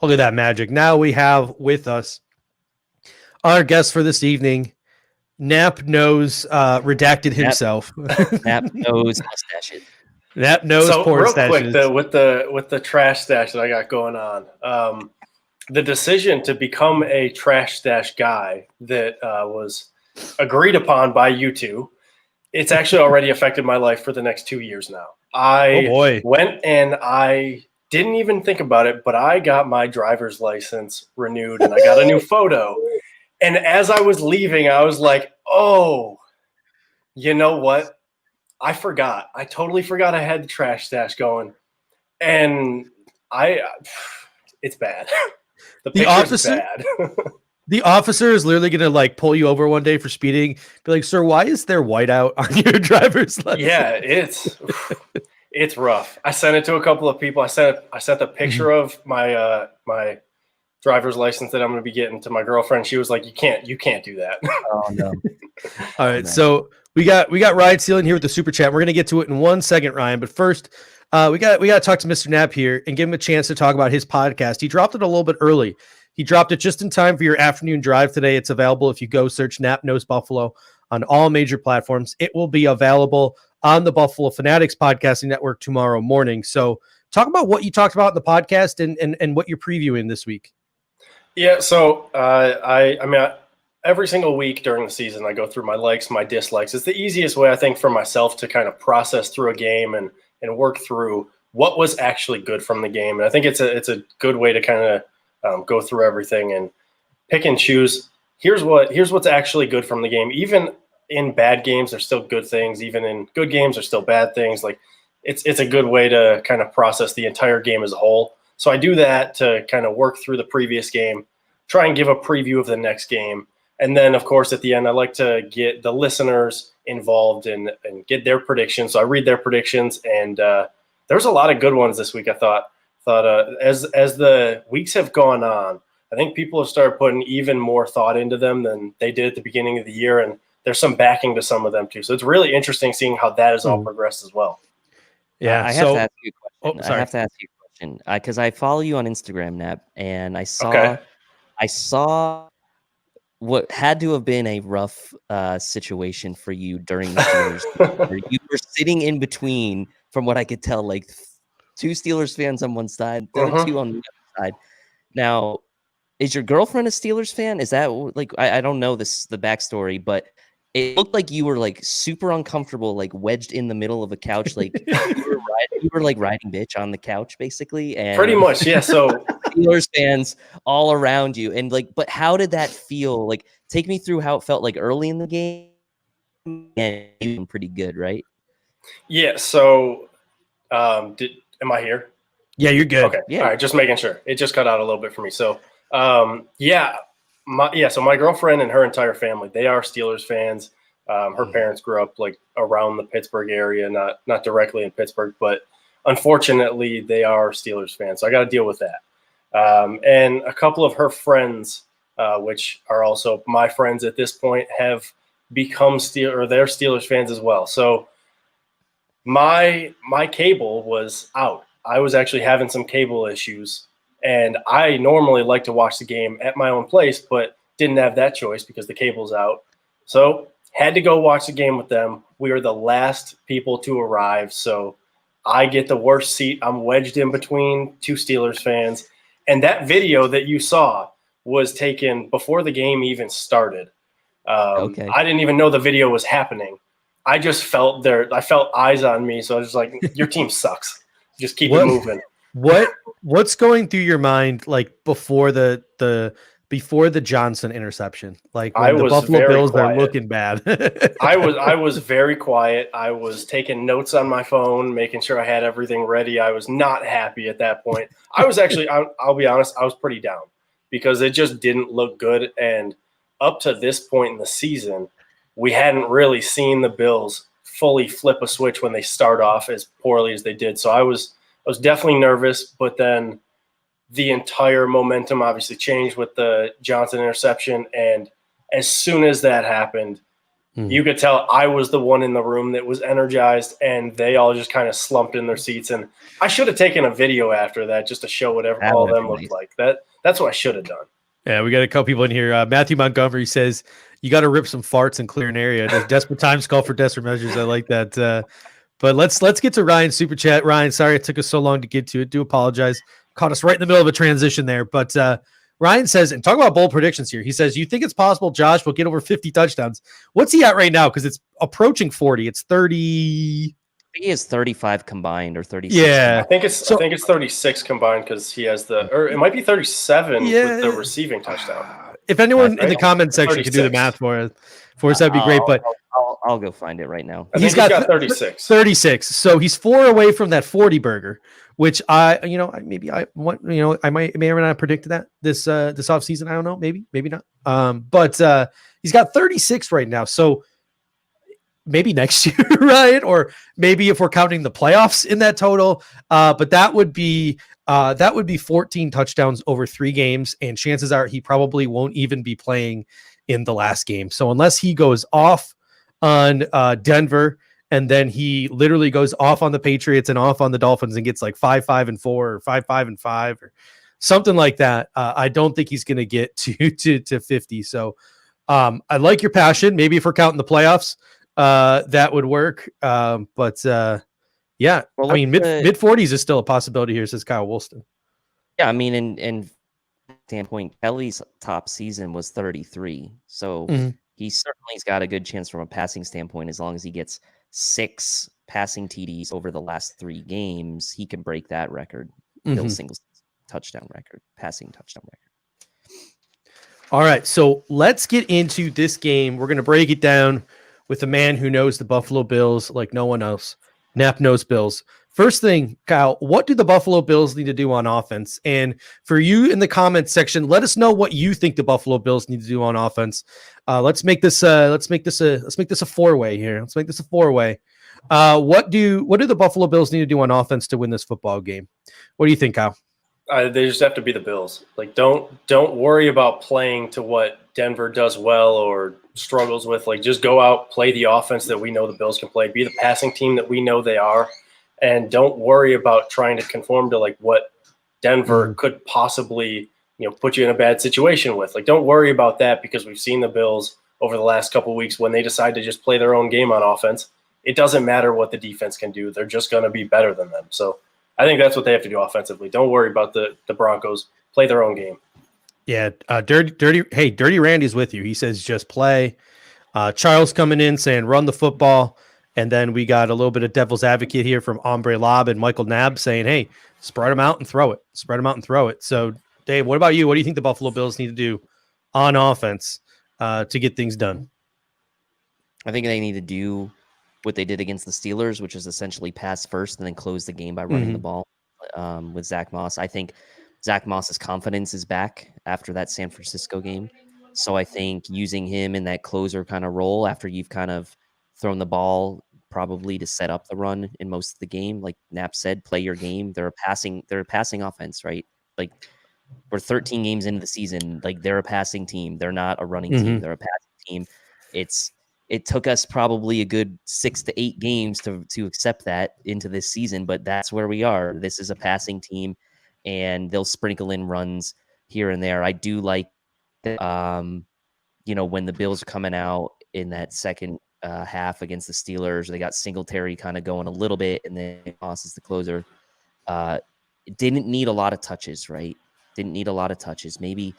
Look at that magic. Now we have with us our guest for this evening, Knapp Knows Redacted himself. Knapp Knows Mustache it. Knapp Knows porn real stashes. quick, with the trash stash that I got going on, the decision to become a trash stash guy that was agreed upon by you two, it's actually already affected my life for the next 2 years now. I went and I didn't even think about it, but I got my driver's license renewed and I got a new photo. And as I was leaving, I was like, oh, you know what? I forgot. I totally forgot I had the trash stash going. And it's bad. The officer, bad. The officer is literally going to pull you over one day for speeding. Be like, sir, why is there whiteout on your driver's license? Yeah, it's rough. I sent it to a couple of people. I sent the picture of my my driver's license that I'm going to be getting to my girlfriend. She was like, you can't do that. Oh no. All right. So we got Ryan Sealing here with the super chat. We're going to get to it in 1 second, Ryan. But first, we got to talk to Mr. Knapp here and give him a chance to talk about his podcast. He dropped it a little bit early. He dropped it just in time for your afternoon drive today. It's available if you go search Knapp Knows Buffalo on all major platforms. It will be available on the Buffalo Fanatics Podcasting Network tomorrow morning. So talk about what you talked about in the podcast and what you're previewing this week. Yeah, so I mean, every single week during the season, I go through my likes, my dislikes. It's the easiest way, I think, for myself to kind of process through a game and work through what was actually good from the game. And I think it's a good way to kind of go through everything and pick and choose. Here's what's actually good from the game. Even in bad games, there's still good things. Even in good games, there's still bad things. Like it's a good way to kind of process the entire game as a whole. So I do that to kind of work through the previous game, try and give a preview of the next game. And then, of course, at the end, I like to get the listeners involved and get their predictions. So I read their predictions, and there's a lot of good ones this week, I thought as the weeks have gone on, I think people have started putting even more thought into them than they did at the beginning of the year. And there's some backing to some of them, too. So it's really interesting seeing how that has all progressed as well. Yeah, I have to ask you a question. I have to ask you a question because I follow you on Instagram, Knapp, and I saw what had to have been a rough situation for you during the Steelers. Where you were sitting in between, from what I could tell, like two Steelers fans on one side, the other two on the other side. Now, is your girlfriend a Steelers fan? Is that like I don't know the backstory, but it looked like you were like super uncomfortable, like wedged in the middle of a couch, like you were like riding bitch on the couch, basically. And pretty much, yeah. So Steelers fans all around you, and like, but how did that feel? Like, take me through how it felt like early in the game, and even pretty good, right? Yeah. So, am I here? Yeah, you're good. Okay. Yeah. All right. Just making sure. It just cut out a little bit for me. So, yeah, So my girlfriend and her entire family, they are Steelers fans. Her parents grew up like around the Pittsburgh area, not directly in Pittsburgh, but unfortunately they are Steelers fans. So I got to deal with that. And a couple of her friends, which are also my friends at this point, have become they're Steelers fans as well. So my cable was out. I was actually having some cable issues, and I normally like to watch the game at my own place, but didn't have that choice because the cable's out. So had to go watch the game with them. We were the last people to arrive, so I get the worst seat. I'm wedged in between two Steelers fans. And that video that you saw was taken before the game even started. Okay. I didn't even know the video was happening. I just felt I felt eyes on me. So I was like, your team sucks. Just keep it moving. What's going through your mind like before the Johnson interception? Like when the Buffalo Bills are looking bad. I was very quiet. I was taking notes on my phone, making sure I had everything ready. I was not happy at that point. I was actually, I'll be honest, I was pretty down because it just didn't look good. And up to this point in the season, we hadn't really seen the Bills fully flip a switch when they start off as poorly as they did. So I was definitely nervous, but then the entire momentum obviously changed with the Johnson interception. And as soon as that happened, you could tell I was the one in the room that was energized, and they all just kind of slumped in their seats. And I should have taken a video after that just to show what all of them looked like. That's what I should have done. Yeah, we got a couple people in here. Matthew Montgomery says, you got to rip some farts and clear an area. Desperate times call for desperate measures. I like that. But let's get to Ryan's super chat. Ryan, sorry it took us so long to get to it. Do apologize. Caught us right in the middle of a transition there. But Ryan says, and talk about bold predictions here. He says, you think it's possible Josh will get over 50 touchdowns? What's he at right now? Because it's approaching 40. It's 30. He has 35 combined or 36. Yeah. I think it's 36 combined because he has or it might be 37 with the receiving touchdown. If anyone in the comment section could do the math for us, that'd be great. But I'll go find it right now. He's got 36. 36. So he's 4 away from that 40 burger, which I may or may not have predicted that this offseason. I don't know. Maybe not. But he's got 36 right now. So maybe next year, right? Or maybe if we're counting the playoffs in that total. But that would be 14 touchdowns over 3 games, and chances are he probably won't even be playing in the last game. So unless he goes off on Denver, and then he literally goes off on the Patriots and off on the Dolphins and gets like 5-5-4 or 5-5-5 or something like that, I don't think he's going to get to 50. So I like your passion. Maybe if we're counting the playoffs, that would work. But yeah, well, I mean, mid 40s is still a possibility here, says Kyle Woolston. Yeah, I mean, in standpoint, Kelly's top season was 33. So he certainly's got a good chance from a passing standpoint. As long as he gets 6 passing TDs over the last 3 games, he can break that record. Bill's single touchdown record, passing touchdown record. All right, so let's get into this game. We're going to break it down with a man who knows the Buffalo Bills like no one else. Nap knows Bills. First thing, Kyle, what do the Buffalo Bills need to do on offense? And for you in the comments section, let us know what you think the Buffalo Bills need to do on offense. Let's make this a 4-way here. Let's make this a 4-way. What do the Buffalo Bills need to do on offense to win this football game? What do you think, Kyle? They just have to be the Bills. Like, don't worry about playing to what Denver does well or struggles with. Like, just go out, play the offense that we know the Bills can play, be the passing team that we know they are, and don't worry about trying to conform to like what Denver could possibly, put you in a bad situation with. Like, don't worry about that because we've seen the Bills over the last couple of weeks when they decide to just play their own game on offense. It doesn't matter what the defense can do; they're just going to be better than them. So I think that's what they have to do offensively. Don't worry about the Broncos. Play their own game. Yeah, Dirty Randy's with you. He says just play. Charles coming in saying run the football. And then we got a little bit of devil's advocate here from Ombre Lob and Michael Nab saying, hey, spread them out and throw it. So, Dave, what about you? What do you think the Buffalo Bills need to do on offense to get things done? I think they need to do what they did against the Steelers, which is essentially pass first and then close the game by running the ball with Zach Moss. I think Zach Moss's confidence is back after that San Francisco game. So I think using him in that closer kind of role after you've kind of thrown the ball probably to set up the run in most of the game, like Knapp said, play your game. They're a passing offense, right? Like we're 13 games into the season. Like they're a passing team. They're not a running team. They're a passing team. It took us probably a good 6 to 8 games to accept that into this season, but that's where we are. This is a passing team, and they'll sprinkle in runs here and there. I do like that, when the Bills are coming out in that second half against the Steelers, they got Singletary kind of going a little bit, and then Moss is the closer. It didn't need a lot of touches, right? Didn't need a lot of touches. Maybe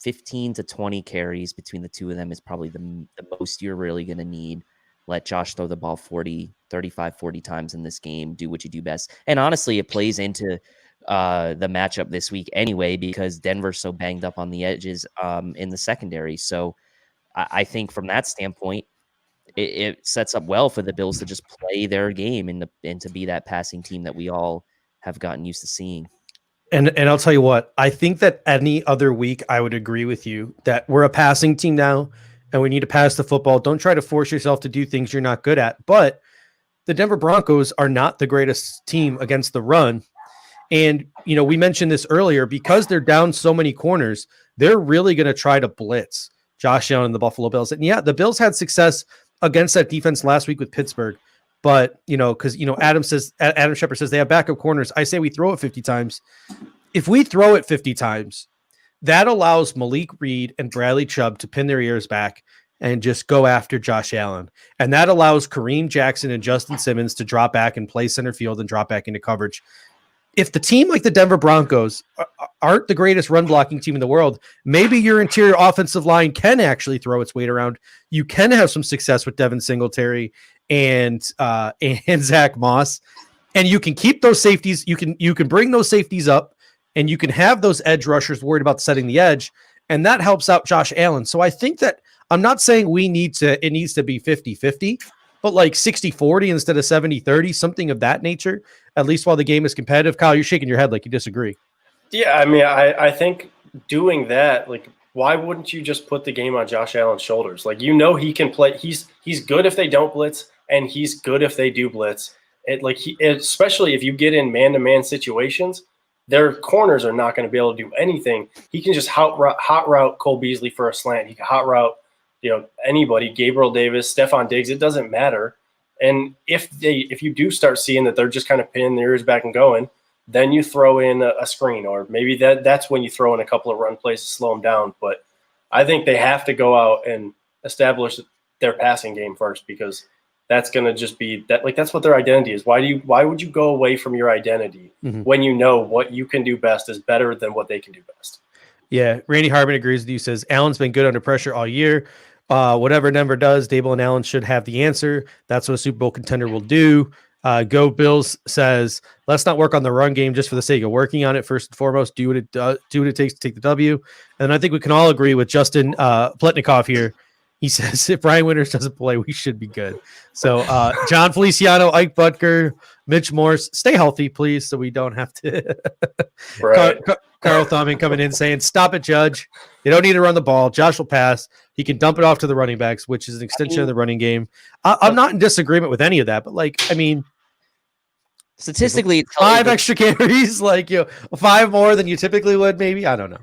15 to 20 carries between the two of them is probably the most you're really going to need. Let Josh throw the ball 35, 40 times in this game. Do what you do best. And honestly, it plays into the matchup this week anyway, because Denver's so banged up on the edges in the secondary. So I think from that standpoint, it sets up well for the Bills to just play their game and to be that passing team that we all have gotten used to seeing. And I'll tell you what, I think that any other week I would agree with you that we're a passing team now and we need to pass the football. Don't try to force yourself to do things you're not good at. But the Denver Broncos are not the greatest team against the run. And, we mentioned this earlier, because they're down so many corners, they're really going to try to blitz Josh Allen and the Buffalo Bills. And yeah, the Bills had success against that defense last week with Pittsburgh. But, because, Adam Shepard says they have backup corners. I say we throw it 50 times. If we throw it 50 times, that allows Malik Reed and Bradley Chubb to pin their ears back and just go after Josh Allen. And that allows Kareem Jackson and Justin Simmons to drop back and play center field and drop back into coverage. If the team like the Denver Broncos aren't the greatest run blocking team in the world, maybe your interior offensive line can actually throw its weight around. You can have some success with Devin Singletary and Zach Moss, and you can keep those safeties. You can bring those safeties up, and you can have those edge rushers worried about setting the edge, and that helps out Josh Allen. So I think that I'm not saying it needs to be 50-50, but like 60-40 instead of 70-30, something of that nature, at least while the game is competitive. Kyle, you're shaking your head like you disagree. Yeah, I mean, I think doing that, like, why wouldn't you just put the game on Josh Allen's shoulders? Like, he can play. He's good if they don't blitz, and he's good if they do blitz. Especially if you get in man-to-man situations, their corners are not going to be able to do anything. He can just hot route Cole Beasley for a slant. He can hot route, anybody, Gabriel Davis, Stephon Diggs. It doesn't matter. And if you do start seeing that they're just kind of pinning their ears back and going, then you throw in a screen, or maybe that's when you throw in a couple of run plays to slow them down. But I think they have to go out and establish their passing game first, because that's going to just be that. Like, that's what their identity is. Why would you go away from your identity when you know what you can do best is better than what they can do best? Yeah, Randy Harmon agrees with you. Says Allen's been good under pressure all year. Whatever Denver does, Dable and Allen should have the answer. That's what a Super Bowl contender will do. Go Bills says, let's not work on the run game just for the sake of working on it. First and foremost, do what it takes to take the W. And I think we can all agree with Justin Pletnikoff here. He says, if Brian Winters doesn't play, we should be good. So John Feliciano, Ike Butker, Mitch Morse, stay healthy, please, so we don't have to. Right. Carl Thumman coming in saying, stop it, Judge. You don't need to run the ball. Josh will pass. He can dump it off to the running backs, which is an extension of the running game. I'm not in disagreement with any of that, but statistically, 5 extra carries, 5 more than you typically would, maybe. I don't know.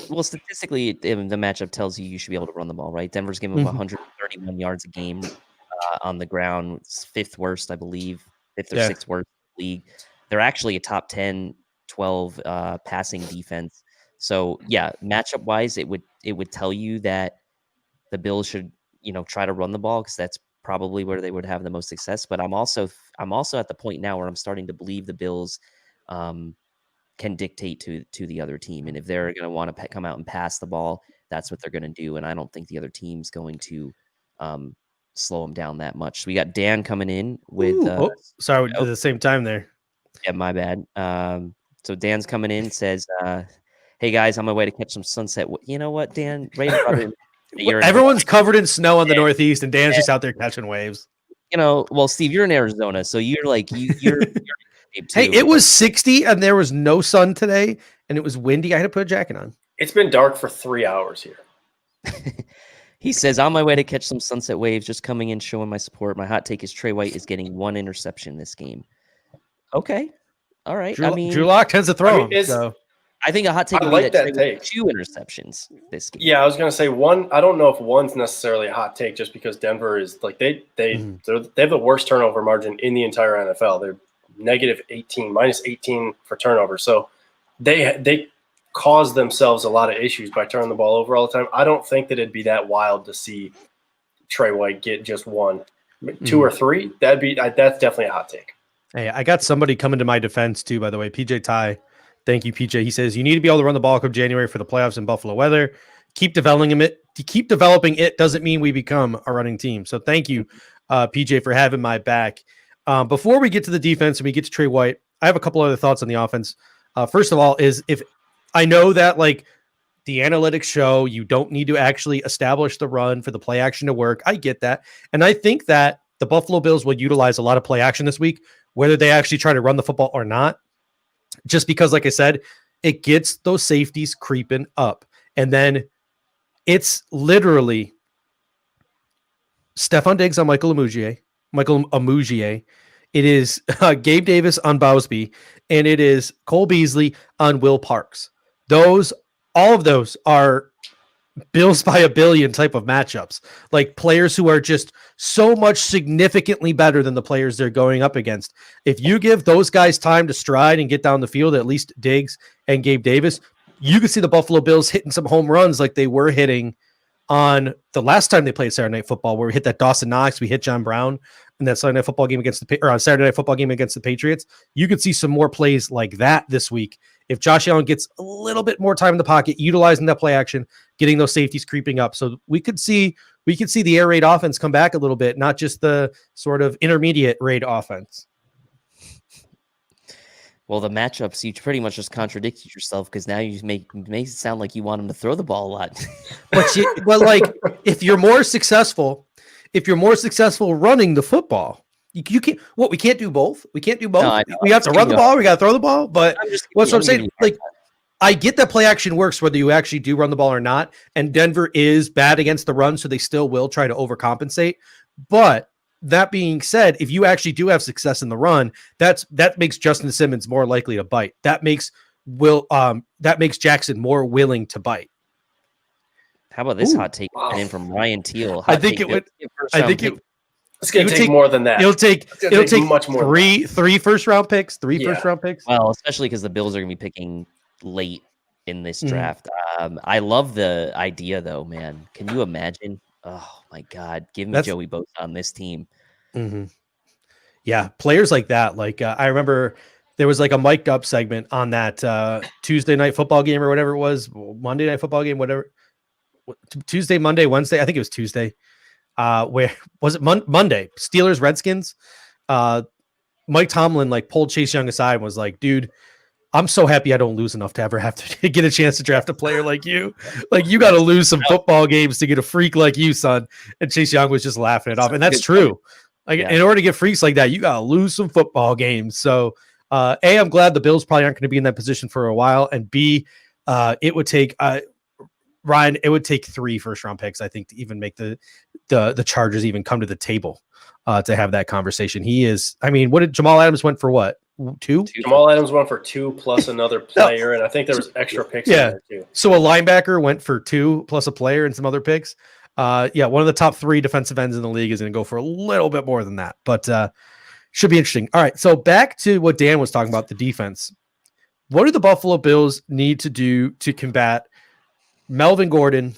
Well, statistically, the matchup tells you should be able to run the ball, right? Denver's giving 131 yards a game on the ground. It's 5th worst, I believe, 5th or 6th worst in the league. They're actually a top 10, 12 passing defense. So, yeah, matchup-wise, it would tell you that the Bills should, try to run the ball, because that's probably where they would have the most success. But I'm also at the point now where I'm starting to believe the Bills can dictate to the other team. And if they're going to want to come out and pass the ball, that's what they're going to do. And I don't think the other team's going to slow them down that much. So we got Dan coming in with... sorry, at the same time there. Yeah, my bad. So Dan's coming in, says, hey, guys, on my way to catch some sunset. You know what, Dan? Everyone's covered in snow on the Northeast, and Dan's just out there catching waves. Well, Steve, you're in Arizona, so you're you're Hey, it was 60 and there was no sun today, and it was windy. I had to put a jacket on. It's been dark for 3 hours here. He says, on my way to catch some sunset waves, just coming in, showing my support. My hot take is Trey White is getting 1 interception this game. Okay. All right. Drew Lock tends to throw him. So. I think a hot take I would like be that that Trey take. 2 interceptions this game. Yeah, I was going to say one. I don't know if one's necessarily a hot take just because Denver is like they have the worst turnover margin in the entire NFL. They're negative 18, minus 18 for turnover. So they cause themselves a lot of issues by turning the ball over all the time. I don't think that it'd be that wild to see Trey White get just 1, 2 or 3. That's definitely a hot take. Hey, I got somebody coming to my defense too, by the way. PJ Ty. Thank you, PJ. He says, you need to be able to run the ball come January for the playoffs in Buffalo weather. Keep developing it. To keep developing it doesn't mean we become a running team. So thank you, PJ, for having my back. Before we get to the defense and we get to Trey White, I have a couple other thoughts on the offense. First of all, is if I know that like the analytics show you don't need to actually establish the run for the play action to work. I get that. And I think that the Buffalo Bills will utilize a lot of play action this week, whether they actually try to run the football or not. Just because, like I said, it gets those safeties creeping up. And then it's literally Stephon Diggs on Michael Amujier. It is Gabe Davis on Bowsby. And it is Cole Beasley on Will Parks. All of those are Bills by a billion type of matchups. Like players who are just so much significantly better than the players they're going up against. If you give those guys time to stride and get down the field, at least Diggs and Gabe Davis, you can see the Buffalo Bills hitting some home runs like they were hitting on the last time they played Saturday Night Football, where we hit that Dawson Knox, we hit John Brown in that Sunday Night Football game on Saturday Night Football game against the Patriots. You could see some more plays like that this week. If Josh Allen gets a little bit more time in the pocket, utilizing that play action, getting those safeties creeping up. So we could see the air raid offense come back a little bit, not just the sort of intermediate raid offense. Well, the matchups, you pretty much just contradicted yourself because now you make it sound like you want him to throw the ball a lot. but like if you're more successful running the football, you can't. What, we can't do both. We can't do both. No, we have to run the ball. We got to throw the ball. But what's what I'm saying? Like, I get that play action works whether you actually do run the ball or not. And Denver is bad against the run, so they still will try to overcompensate. But that being said, if you actually do have success in the run, that makes Justin Simmons more likely to bite. That makes Jackson more willing to bite. How about this hot take coming in from Ryan Teal? I think it would. It's going to take more than that. It'll take much more. Three first round picks. First round picks. Well, especially because the Bills are going to be picking late in this draft. I love the idea, though, man. Can you imagine? Oh my God, give me Joey Bosa on this team. Mm-hmm. Yeah, players like that. Like I remember there was like a mic'd up segment on that Tuesday night football game or whatever it was, Monday night football game, whatever. Tuesday, Monday, Wednesday. I think it was Tuesday. Where was it? Monday, Steelers, Redskins. Mike Tomlin like pulled Chase Young aside and was like, dude, I'm so happy I don't lose enough to ever have to get a chance to draft a player like you. Like, you got to lose some football games to get a freak like you, son. And Chase Young was just laughing it off. And that's true. Like, in order to get freaks like that, you got to lose some football games. So, A, I'm glad the Bills probably aren't going to be in that position for a while. And B, it would take Ryan, it would take 3 first-round picks, I think, to even make the Chargers even come to the table to have that conversation. He is, I mean, what did Jamal Adams went for? What, 2? Jamal Adams went for 2 plus another player, and I think there was extra picks in there too. So a linebacker went for 2 plus a player and some other picks. One of the top 3 defensive ends in the league is going to go for a little bit more than that, but should be interesting. All right, so back to what Dan was talking about, the defense. What do the Buffalo Bills need to do to combat Melvin Gordon,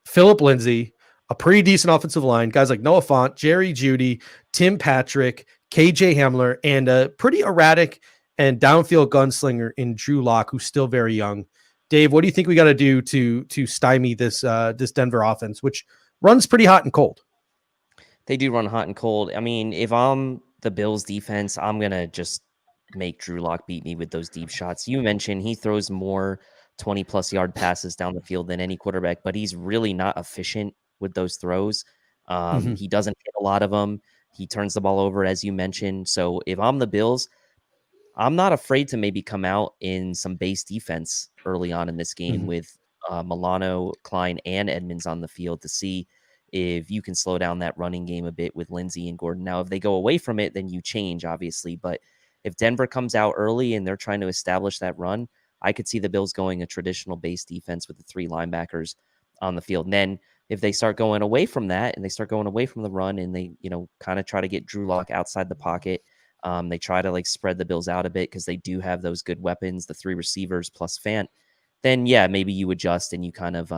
Phillip Lindsay, a pretty decent offensive line, guys like Noah Fant, Jerry Jeudy, Tim Patrick, KJ Hamler, and a pretty erratic and downfield gunslinger in Drew Lock, who's still very young. Dave, what do you think we got to do to stymie this Denver offense, which runs pretty hot and cold? They do run hot and cold. I mean, if I'm the Bills defense, I'm going to just make Drew Lock beat me with those deep shots. You mentioned he throws more 20-plus yard passes down the field than any quarterback, but he's really not efficient with those throws. He doesn't hit a lot of them. He turns the ball over, as you mentioned. So if I'm the Bills, I'm not afraid to maybe come out in some base defense early on in this game Mhm. with Milano, Klein, and Edmonds on the field to see if you can slow down that running game a bit with Lindsey and Gordon. Now, if they go away from it, then you change, obviously. But if Denver comes out early and they're trying to establish that run, I could see the Bills going a traditional base defense with the 3 linebackers on the field. And then if they start going away from that and they start going away from the run and they, kind of try to get Drew Lock outside the pocket, they try to spread the Bills out a bit because they do have those good weapons, the 3 receivers plus Fant. Then yeah, maybe you adjust and you kind of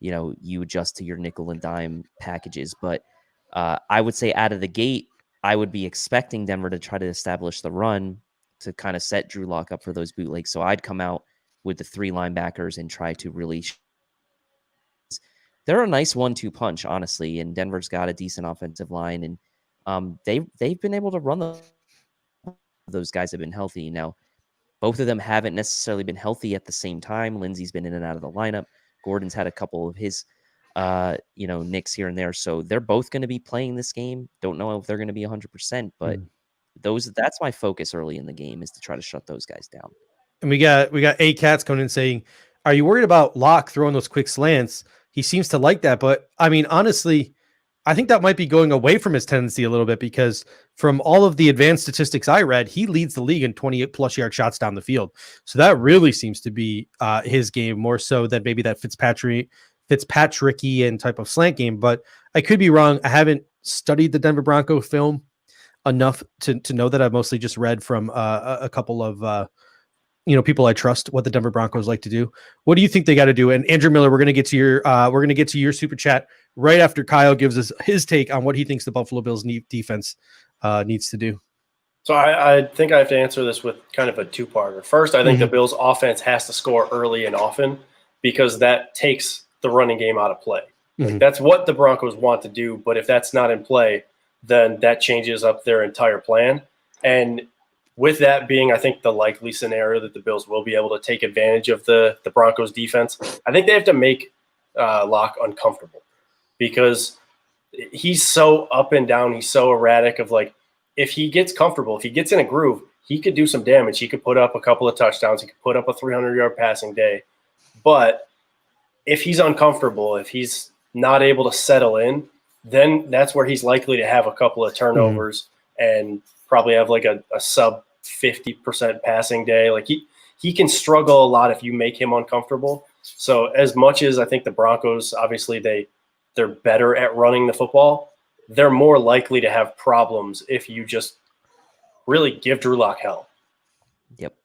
you adjust to your nickel and dime packages. But I would say out of the gate, I would be expecting Denver to try to establish the run to kind of set Drew Lock up for those bootlegs. So I'd come out with the 3 linebackers and try to really. They're a nice 1-2 punch, honestly, and Denver's got a decent offensive line, and they've been able to run those guys have been healthy. Now, both of them haven't necessarily been healthy at the same time. Lindsey's been in and out of the lineup. Gordon's had a couple of his, nicks here and there. So they're both going to be playing this game. Don't know if they're going to be 100%, but that's my focus early in the game is to try to shut those guys down. And we got A Cats coming in saying, "Are you worried about Locke throwing those quick slants? He seems to like that, but I mean, honestly, I think that might be going away from his tendency a little bit because from all of the advanced statistics I read, he leads the league in 28+ yard shots down the field. So that really seems to be his game more so than maybe that Fitzpatrickian type of slant game. But I could be wrong. I haven't studied the Denver Bronco film enough to know that. I've mostly just read from a couple of people I trust what the Denver Broncos like to do. What do you think they got to do? And Andrew Miller, we're going to get to your super chat right after Kyle gives us his take on what he thinks the Buffalo Bills defense needs to do. So I think I have to answer this with kind of a 2-parter. First, I think the Bills offense has to score early and often because that takes the running game out of play. That's what the Broncos want to do. But if that's not in play, then that changes up their entire plan. And with that being, I think, the likely scenario that the Bills will be able to take advantage of the Broncos defense, I think they have to make Locke uncomfortable because he's so up and down. He's so erratic of if he gets comfortable, if he gets in a groove, he could do some damage. He could put up a couple of touchdowns. He could put up a 300-yard passing day. But if he's uncomfortable, if he's not able to settle in, then that's where he's likely to have a couple of turnovers and probably have a sub 50% passing day. He can struggle a lot if you make him uncomfortable. So as much as I think the Broncos, obviously they're better at running the football, they're more likely to have problems if you just really give Drew Lock hell. Yep.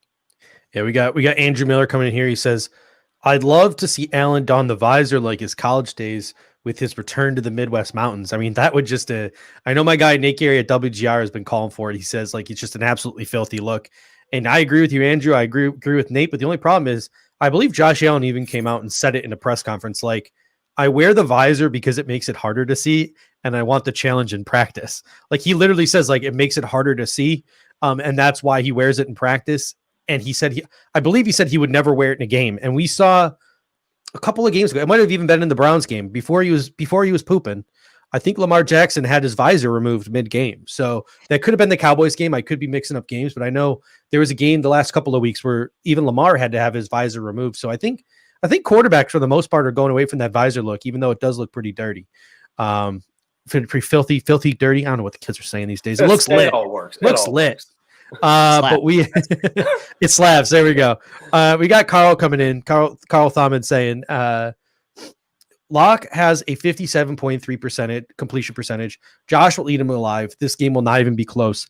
Yeah, we got Andrew Miller coming in here. He says, "I'd love to see Allen don the visor like his college days with his return to the Midwest mountains." I mean, that would just I know my guy Nate Gary at WGR has been calling for it. He says it's just an absolutely filthy look. And I agree with you, Andrew. I agree with Nate, but the only problem is I believe Josh Allen even came out and said it in a press conference. I wear the visor because it makes it harder to see, and I want the challenge in practice. He literally says it makes it harder to see, and that's why he wears it in practice. And he said I believe he said he would never wear it in a game. And we saw a couple of games ago, it might have even been in the Browns game before he was pooping. I think Lamar Jackson had his visor removed mid-game. So that could have been the Cowboys game. I could be mixing up games, but I know there was a game the last couple of weeks where even Lamar had to have his visor removed. So I think quarterbacks for the most part are going away from that visor look, even though it does look pretty dirty. Pretty filthy, dirty. I don't know what the kids are saying these days. It looks lit. It all works. Looks lit. But it slaps. There we go. We got Carl coming in. Carl Thomond saying, Locke has a 57.3% completion percentage. Josh will eat him alive. This game will not even be close.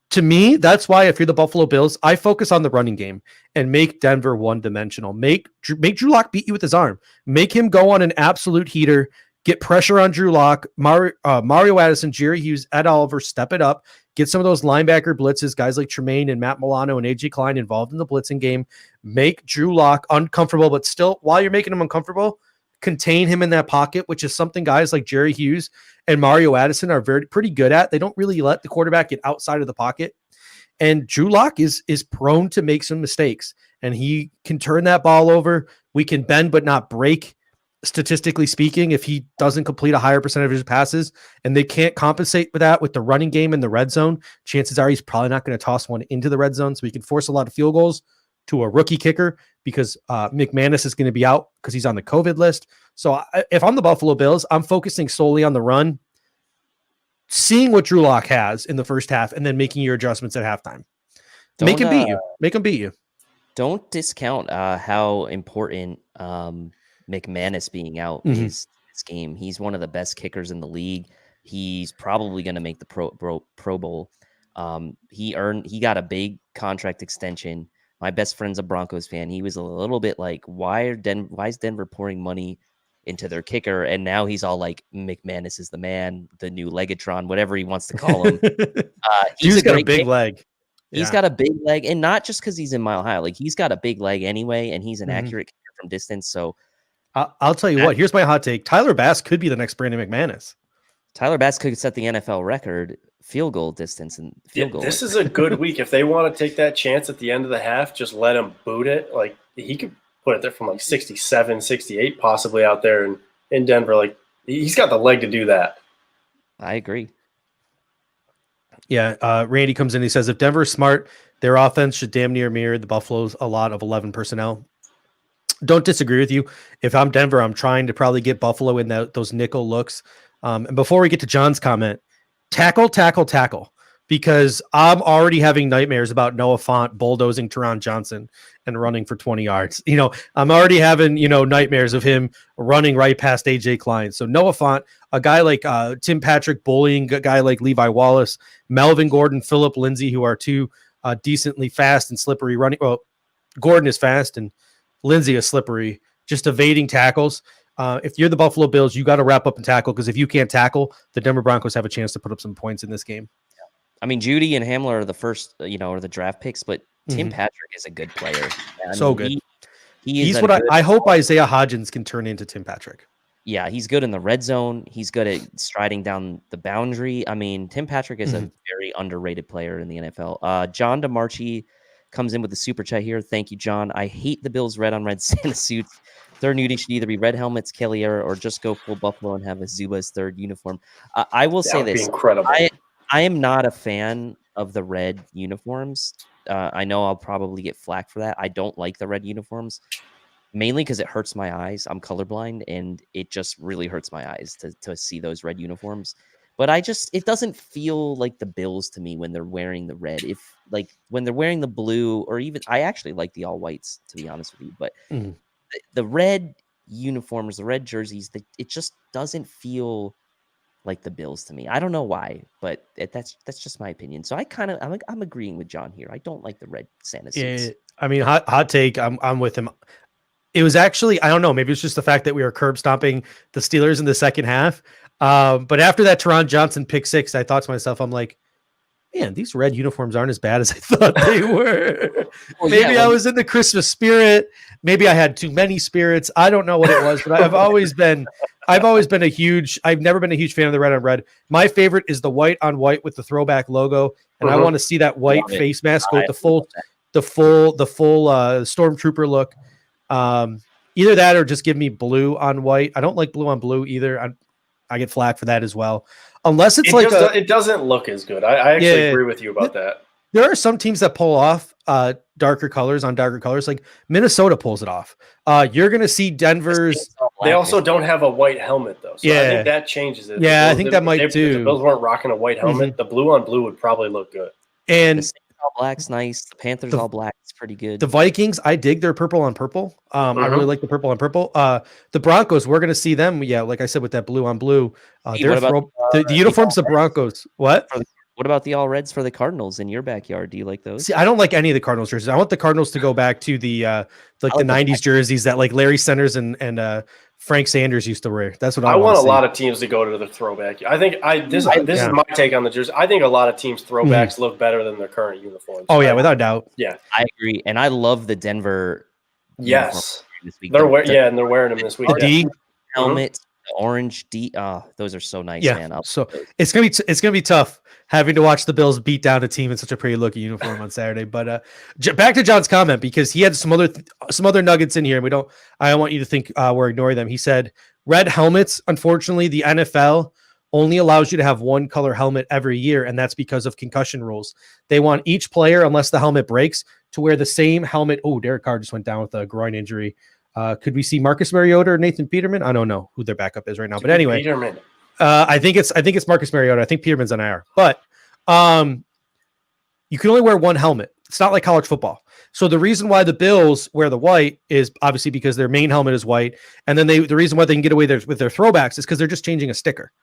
To me, that's why if you're the Buffalo Bills, I focus on the running game and make Denver one-dimensional. Make Drew Lock beat you with his arm. Make him go on an absolute heater. Get pressure on Drew Lock. Mario Addison, Jerry Hughes, Ed Oliver, step it up. Get some of those linebacker blitzes, guys like Tremaine and Matt Milano and AJ Klein involved in the blitzing game. Make Drew Lock uncomfortable, but still, while you're making him uncomfortable, contain him in that pocket, which is something guys like Jerry Hughes and Mario Addison are pretty good at. They don't really let the quarterback get outside of the pocket. And Drew Lock is prone to make some mistakes, and he can turn that ball over. We can bend but not break. statistically speaking, if he doesn't complete a higher percentage of his passes and they can't compensate for that with the running game in the red zone, chances are he's probably not going to toss one into the red zone. So he can force a lot of field goals to a rookie kicker because McManus is going to be out because he's on the COVID list. So if I'm the Buffalo Bills, I'm focusing solely on the run, seeing what Drew Lock has in the first half, and then making your adjustments at halftime. Make him beat you. Make him beat you. Don't discount how important McManus being out is this game. He's one of the best kickers in the league. He's probably going to make the Pro Bowl. He got a big contract extension. My best friend's a Broncos fan. He was a little bit like, why is Denver pouring money into their kicker? And now he's all like, McManus is the man, the new Legatron, whatever he wants to call him. He's got a big leg. He's got a big leg, and not just because he's in Mile High. Like, he's got a big leg anyway, and he's an accurate kicker from distance. So I'll tell you what. Here's my hot take. Tyler Bass could be the next Brandon McManus. Tyler Bass could set the NFL record field goal distance and field goal. This is a good week. If they want to take that chance at the end of the half, just let him boot it. Like, he could put it there from like 67, 68 possibly out there in Denver. Like, he's got the leg to do that. I agree. Yeah, Randy comes in. He says, if Denver is smart, their offense should damn near mirror the Buffalo's a lot of 11 personnel. Don't disagree with you. If I'm Denver, I'm trying to probably get Buffalo in those nickel looks. And before we get to John's comment, tackle, because I'm already having nightmares about Noah Fant bulldozing Teron Johnson and running for 20 yards. I'm already having, nightmares of him running right past AJ Klein. So Noah Fant, a guy like Tim Patrick bullying a guy like Levi Wallace, Melvin Gordon, Phillip Lindsay, who are two decently fast and slippery running. Well, Gordon is fast and Lindsay is slippery, just evading tackles. If you're the Buffalo Bills, you got to wrap up and tackle, because if you can't tackle, the Denver Broncos have a chance to put up some points in this game. I mean, Judy and Hamler are the first, or the draft picks, but Tim Patrick is a good player. Good. He's what I hope Isaiah Hodgins can turn into Tim Patrick. Yeah, he's good in the red zone. He's good at striding down the boundary. I mean, Tim Patrick is a very underrated player in the NFL. John DeMarchi comes in with the super chat here. Thank you, John. I hate the Bills' red on red Santa suits. Their nudie should either be red helmets, Kelly era, or just go full Buffalo and have a Zuba's third uniform. I will say this. Incredible. I am not a fan of the red uniforms. I know I'll probably get flack for that. I don't like the red uniforms, mainly because it hurts my eyes. I'm colorblind, and it just really hurts my eyes to see those red uniforms. But it doesn't feel like the Bills to me when they're wearing the red. When they're wearing the blue, or even, I actually like the all whites, to be honest with you. But the red uniforms, the red jerseys, it just doesn't feel like the Bills to me. I don't know why, but that's just my opinion. So I'm agreeing with John here. I don't like the red Santa suits. Yeah, I mean, hot take. I'm with him. It was actually, I don't know, maybe it's just the fact that we were curb stomping the Steelers in the second half. But after that Teron Johnson pick six, I thought to myself, I'm like, man, these red uniforms aren't as bad as I thought they were. Maybe I was in the Christmas spirit. Maybe I had too many spirits. I don't know what it was, but I've never been a huge fan of the red on red. My favorite is the white on white with the throwback logo. And I want to see that white face mask with the full stormtrooper look. Either that or just give me blue on white. I don't like blue on blue either. I get flack for that as well. Unless it doesn't look as good. I actually agree with you about that. There are some teams that pull off darker colors on darker colors. Like Minnesota pulls it off. You're going to see Denver's. They also don't have a white helmet, though. So I think that changes it. Yeah, I think that might too. If the Bills weren't rocking a white helmet, the blue on blue would probably look good. And the all black's nice. The Panthers all black. It's pretty good. The Vikings, I dig their purple on purple. I really like the purple on purple. The Broncos, we're going to see them. Yeah, like I said, with that blue on blue. The uniforms of Broncos. What? What about the all reds for the Cardinals in your backyard? Do you like those? See, I don't like any of the Cardinals jerseys. I want the Cardinals to go back to the the 90s jerseys that like Larry Centers and Frank Sanders used to wear. That's what I want a lot of teams to go to the throwback. I think this is my take on the jersey. I think a lot of teams throwbacks look better than their current uniforms. Oh yeah, without doubt. Yeah, I agree, and I love the Denver. Yes, they're wearing them this week. The D helmet, orange D. Those are so nice, Yeah, man. so it's gonna be tough having to watch the Bills beat down a team in such a pretty looking uniform on Saturday. But back to John's comment, because he had some other nuggets in here. And I don't want you to think we're ignoring them. He said red helmets. Unfortunately, the NFL only allows you to have one color helmet every year, and that's because of concussion rules. They want each player, unless the helmet breaks, to wear the same helmet. Oh, Derek Carr just went down with a groin injury. Could we see Marcus Mariota or Nathan Peterman? I don't know who their backup is right now, but anyway, Peterman. I think it's Marcus Mariota. I think Peterman's on IR, but you can only wear one helmet. It's not like college football. So the reason why the Bills wear the white is obviously because their main helmet is white, and then the reason why they can get away with their throwbacks is because they're just changing a sticker.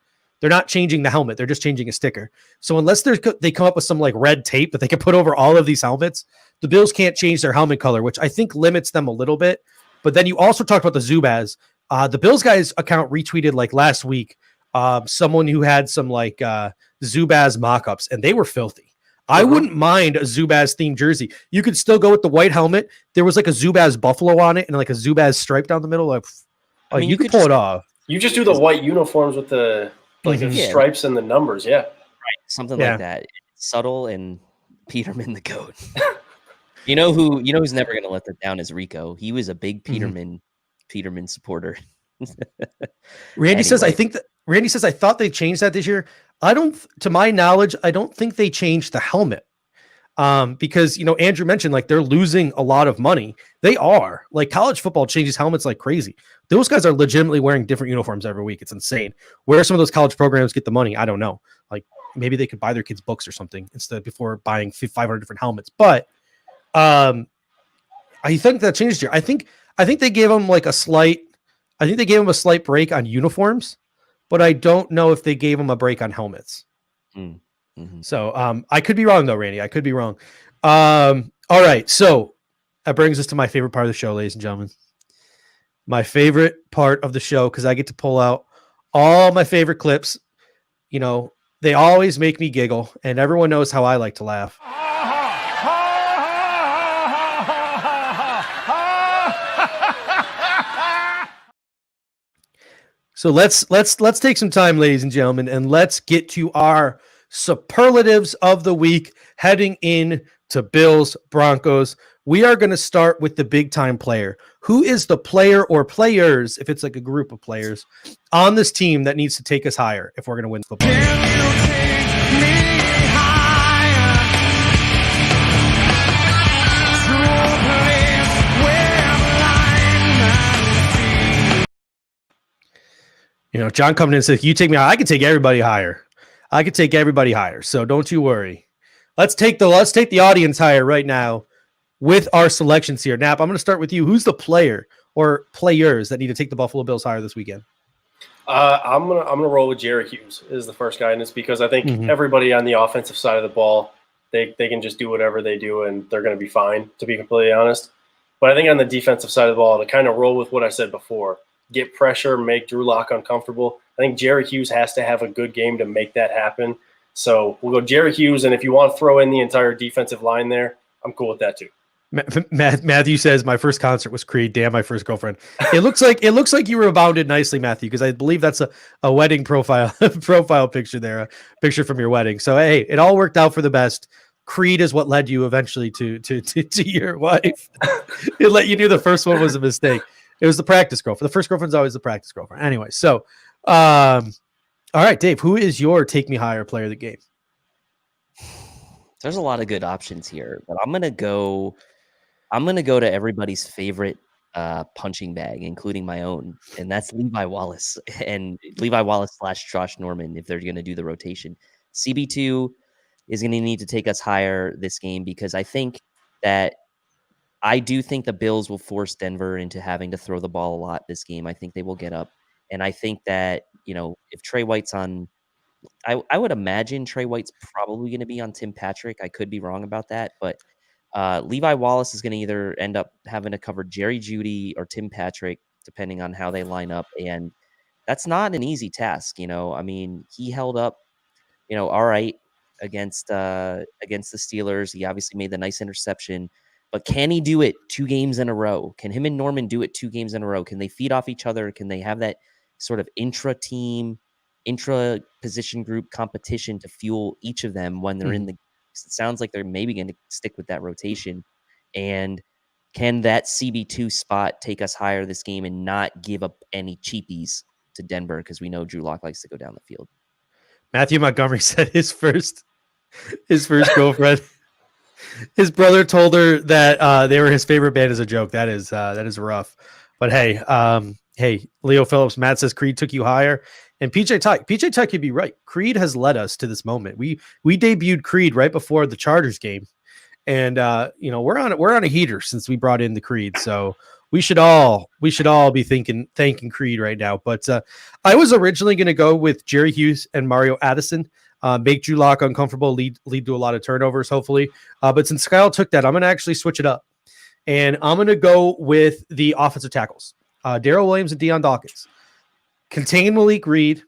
They're not changing the helmet; they're just changing a sticker. So unless they come up with some like red tape that they can put over all of these helmets, the Bills can't change their helmet color, which I think limits them a little bit. But then you also talked about the Zubaz. The Bills guys account retweeted like last week someone who had some like Zubaz mock-ups, and they were filthy. I wouldn't mind a Zubaz themed jersey. You could still go with the white helmet. There was like a Zubaz buffalo on it and like a Zubaz stripe down the middle. Like, I mean, you could pull it off. You just do the white uniforms with the stripes and the numbers. Yeah. Right. Something like that. It's subtle, and Peterman the GOAT. You know who's never going to let that down is Rico. He was a big Peterman supporter. Randy says, I thought they changed that this year. To my knowledge, I don't think they changed the helmet. Because, Andrew mentioned like they're losing a lot of money. They are. Like college football changes helmets like crazy. Those guys are legitimately wearing different uniforms every week. It's insane. Where some of those college programs get the money, I don't know. Like maybe they could buy their kids books or something before buying 500 different helmets. But I think that changed here. I think they gave them a slight break on uniforms, but I don't know if they gave them a break on helmets. Mm-hmm. So I could be wrong though, Randy. I could be wrong. All right. So that brings us to my favorite part of the show, ladies and gentlemen. My favorite part of the show, because I get to pull out all my favorite clips. They always make me giggle, and everyone knows how I like to laugh. So let's take some time, ladies and gentlemen, and let's get to our superlatives of the week heading in to Bills Broncos. We are going to start with the big time player. Who is the player or players, if it's like a group of players, on this team that needs to take us higher if we're going to win football? John coming in and says, you take me higher. I can take everybody higher. So don't you worry. Let's take the audience higher right now with our selections here. Nap, I'm going to start with you. Who's the player or players that need to take the Buffalo Bills higher this weekend? I'm gonna roll with Jerry Hughes is the first guy, and it's because I think everybody on the offensive side of the ball, they can just do whatever they do and they're going to be fine, to be completely honest. But I think on the defensive side of the ball, to kind of roll with what I said before, get pressure, make Drew Lock uncomfortable. I think Jerry Hughes has to have a good game to make that happen. So we'll go Jerry Hughes, and if you want to throw in the entire defensive line there, I'm cool with that too. Matthew says my first concert was Creed. Damn, my first girlfriend. It looks like you rebounded nicely, Matthew, because I believe that's a wedding profile picture there, a picture from your wedding. So hey, it all worked out for the best. Creed is what led you eventually to your wife. It let you knew the first one was a mistake. It was the practice girlfriend. The first girlfriend's always the practice girlfriend. Anyway, so all right, Dave, who is your take me higher player of the game? There's a lot of good options here, but I'm gonna go to everybody's favorite punching bag, including my own, and that's Levi Wallace / Josh Norman if they're gonna do the rotation. CB2 is gonna need to take us higher this game because I do think the Bills will force Denver into having to throw the ball a lot this game. I think they will get up. And I think that, if Trey White's on, I would imagine Trey White's probably going to be on Tim Patrick. I could be wrong about that. But Levi Wallace is going to either end up having to cover Jerry Jeudy or Tim Patrick, depending on how they line up. And that's not an easy task. I mean, he held up, all right against the Steelers. He obviously made the nice interception. But can he do it 2 games in a row? Can him and Norman do it 2 games in a row? Can they feed off each other? Can they have that sort of intra-team, intra-position group competition to fuel each of them when they're in the. It sounds like they're maybe going to stick with that rotation. And can that CB2 spot take us higher this game and not give up any cheapies to Denver? Because we know Drew Lock likes to go down the field. Matthew Montgomery said his first girlfriend. His brother told her that they were his favorite band as a joke. That is rough. But hey, Leo Phillips, Matt says Creed took you higher. And PJ Tuck could be right. Creed has led us to this moment. We debuted Creed right before the Chargers game. And we're on a heater since we brought in the Creed. So we should all be thanking Creed right now. But I was originally going to go with Jerry Hughes and Mario Addison. Make Drew Lock uncomfortable, lead to a lot of turnovers, hopefully. But since Kyle took that, I'm going to actually switch it up. And I'm going to go with the offensive tackles. Darrell Williams and Deion Dawkins. Contain Malik Reed,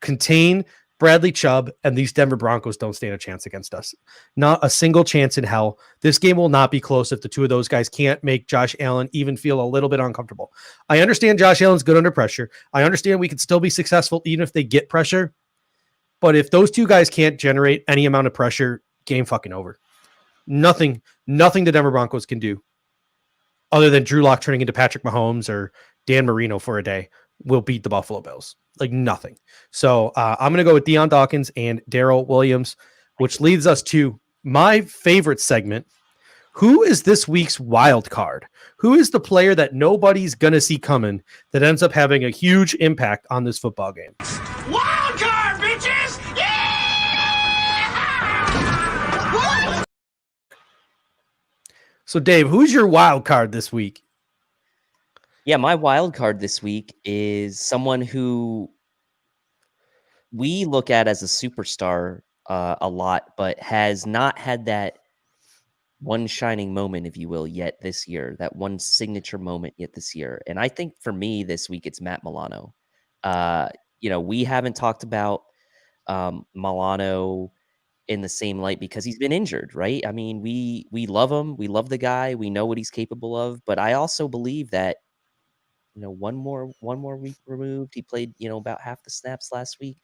contain Bradley Chubb, and these Denver Broncos don't stand a chance against us. Not a single chance in hell. This game will not be close if the two of those guys can't make Josh Allen even feel a little bit uncomfortable. I understand Josh Allen's good under pressure. I understand we can still be successful even if they get pressure. But if those two guys can't generate any amount of pressure, game fucking over. Nothing the Denver Broncos can do other than Drew Lock turning into Patrick Mahomes or Dan Marino for a day will beat the Buffalo Bills. Like nothing. So I'm going to go with Deion Dawkins and Darrell Williams, which leads us to my favorite segment. Who is this week's wild card? Who is the player that nobody's going to see coming that ends up having a huge impact on this football game? Wild card, bitches! Yeah! So Dave, who's your wild card this week? Yeah, my wild card this week is someone who we look at as a superstar a lot, but has not had that one shining moment, if you will, yet this year, that one signature moment yet this year. And I think for me this week, it's Matt Milano. We haven't talked about Milano in the same light because he's been injured, right? I mean, we love him. We love the guy. We know what he's capable of. But I also believe that, one more week removed, he played, about half the snaps last week.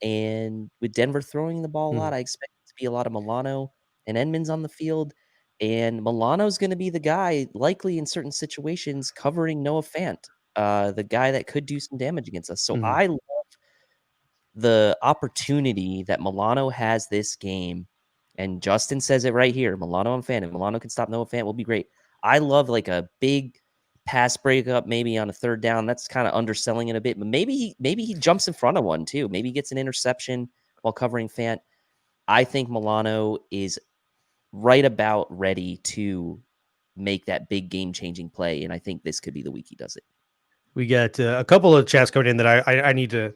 And with Denver throwing the ball a lot, I expect it to be a lot of Milano and Edmonds on the field. And Milano's going to be the guy, likely in certain situations, covering Noah Fant, the guy that could do some damage against us. So I love the opportunity that Milano has this game. And Justin says it right here. Milano and Fant. If Milano can stop Noah Fant, will be great. I love like a big pass breakup, maybe on a third down. That's kind of underselling it a bit, but maybe he jumps in front of one too. Maybe he gets an interception while covering Fant. I think Milano is right about ready to make that big game-changing play, and I think this could be the week he does it. We got a couple of chats coming in that I need to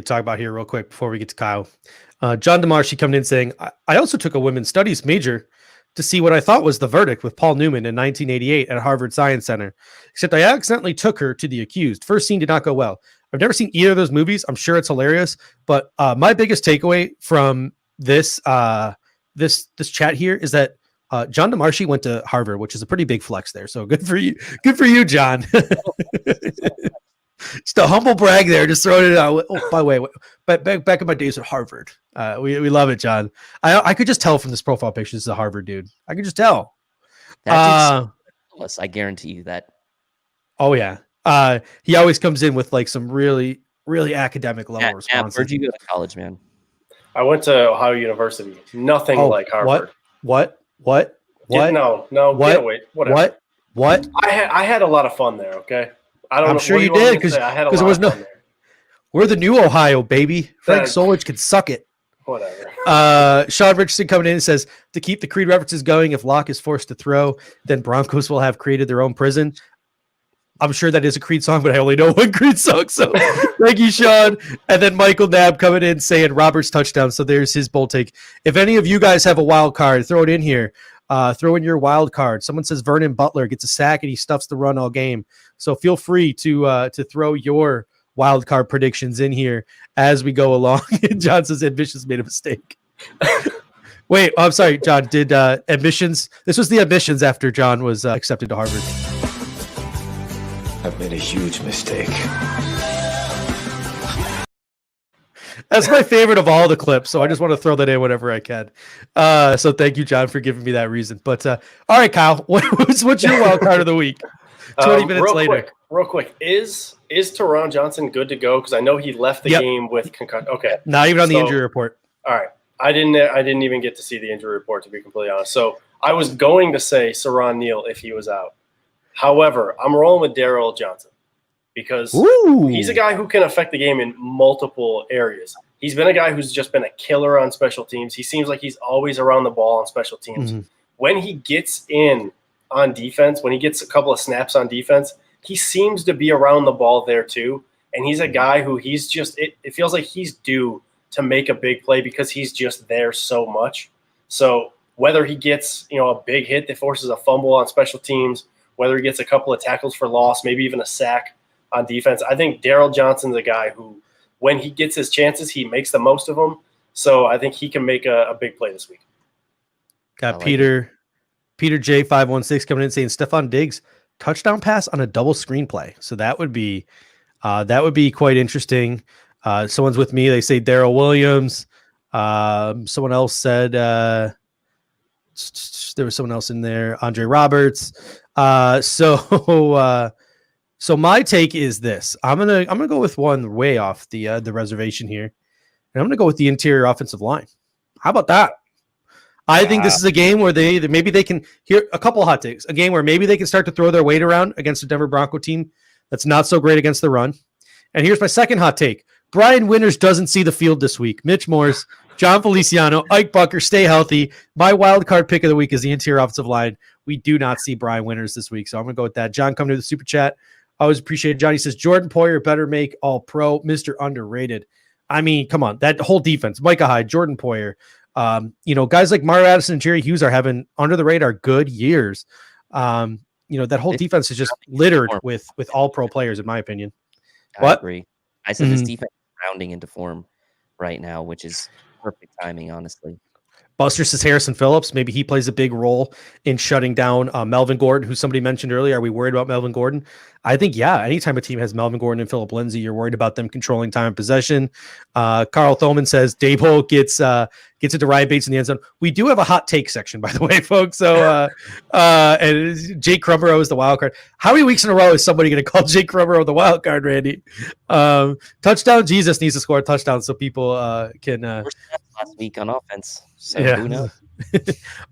talk about here real quick before we get to Kyle. John DeMarshi coming in saying, I also took a women's studies major to see what I thought was the verdict with Paul Newman in 1988 at Harvard Science Center, except I accidentally took her to the accused. First scene did not go well. I've never seen either of those movies. I'm sure it's hilarious, but my biggest takeaway from this chat here is that John DeMarshi went to Harvard, which is a pretty big flex there. So good for you, John. Just a humble brag there, just throwing it out. Oh, by the way, back in my days at Harvard, we love it, John. I could just tell from this profile picture this is a Harvard dude. I could just tell. I guarantee you that. Oh yeah. He always comes in with like some really, really academic level responses. Where'd you go to college, man? I went to Ohio University. Nothing like Harvard. What? No. What? Get away. Whatever. What? I had a lot of fun there. Okay. I'm sure you did because there was no. We're the new Ohio, baby. Frank Solich could suck it. Whatever. Sean Richardson coming in and says to keep the Creed references going. If Locke is forced to throw, then Broncos will have created their own prison. I'm sure that is a Creed song, but I only know one Creed song. So thank you, Sean. And then Michael Knabb coming in saying Robert's touchdown. So there's his bold take. If any of you guys have a wild card, throw it in here. Throw in your wild card. Someone says Vernon Butler gets a sack and he stuffs the run all game. So feel free to throw your wild card predictions in here as we go along. John says Admissions made a mistake. Wait, I'm sorry, John. Did Admissions? This was the Admissions after John was accepted to Harvard. I've made a huge mistake. That's my favorite of all the clips, so I just want to throw that in whenever I can. So thank you, John, for giving me that reason. But all right, Kyle, what's your wild card of the week? 20 minutes later. Real quick. Is Teron Johnson good to go? Because I know he left the game with concussion. Okay. Not even on the injury report. All right. I didn't even get to see the injury report, to be completely honest. So I was going to say Saron Neal if he was out. However, I'm rolling with Darryl Johnson because he's a guy who can affect the game in multiple areas. He's been a guy who's just been a killer on special teams. He seems like he's always around the ball on special teams. Mm-hmm. When he gets in on defense, when he gets a couple of snaps on defense, he seems to be around the ball there too. And he's a guy who he's just it feels like he's due to make a big play because he's just there so much. So whether he gets, a big hit that forces a fumble on special teams, whether he gets a couple of tackles for loss, maybe even a sack on defense, I think Darryl Johnson's a guy who, when he gets his chances, he makes the most of them. So I think he can make a big play this week. Got Peter J516 coming in saying Stephon Diggs touchdown pass on a double screenplay. So that would be quite interesting. Someone's with me. They say Darrell Williams. Someone else said there was someone else in there, Andre Roberts. So my take is this. I'm gonna go with one way off the reservation here, and I'm gonna go with the interior offensive line. How about that? I think this is a game where maybe they can hear a couple of hot takes. A game where maybe they can start to throw their weight around against a Denver Bronco team that's not so great against the run. And here's my second hot take. Brian Winters doesn't see the field this week. Mitch Morse, John Feliciano, Ike Bucker, stay healthy. My wild card pick of the week is the interior offensive line. We do not see Brian Winters this week, so I'm going to go with that. John, coming to the super chat. Always appreciate it. Johnny says, Jordan Poyer better make all pro, Mr. Underrated. I mean, come on. That whole defense, Micah Hyde, Jordan Poyer, guys like Mario Addison and Jerry Hughes are having under the radar good years. That whole defense is just littered with all pro players, in my opinion. I agree. I said this defense is rounding into form right now, which is perfect timing, honestly. Buster says Harrison Phillips. Maybe he plays a big role in shutting down Melvin Gordon, who somebody mentioned earlier. Are we worried about Melvin Gordon? I think, yeah, anytime a team has Melvin Gordon and Phillip Lindsay, you're worried about them controlling time and possession. Carl Thoman says Dabo gets it to Ryan Bates in the end zone. We do have a hot take section, by the way, folks. So, and Jake Crumero is the wild card. How many weeks in a row is somebody going to call Jake Crumero the wild card, Randy? Touchdown. Jesus needs to score a touchdown so people can. Last week on offense. So who knows?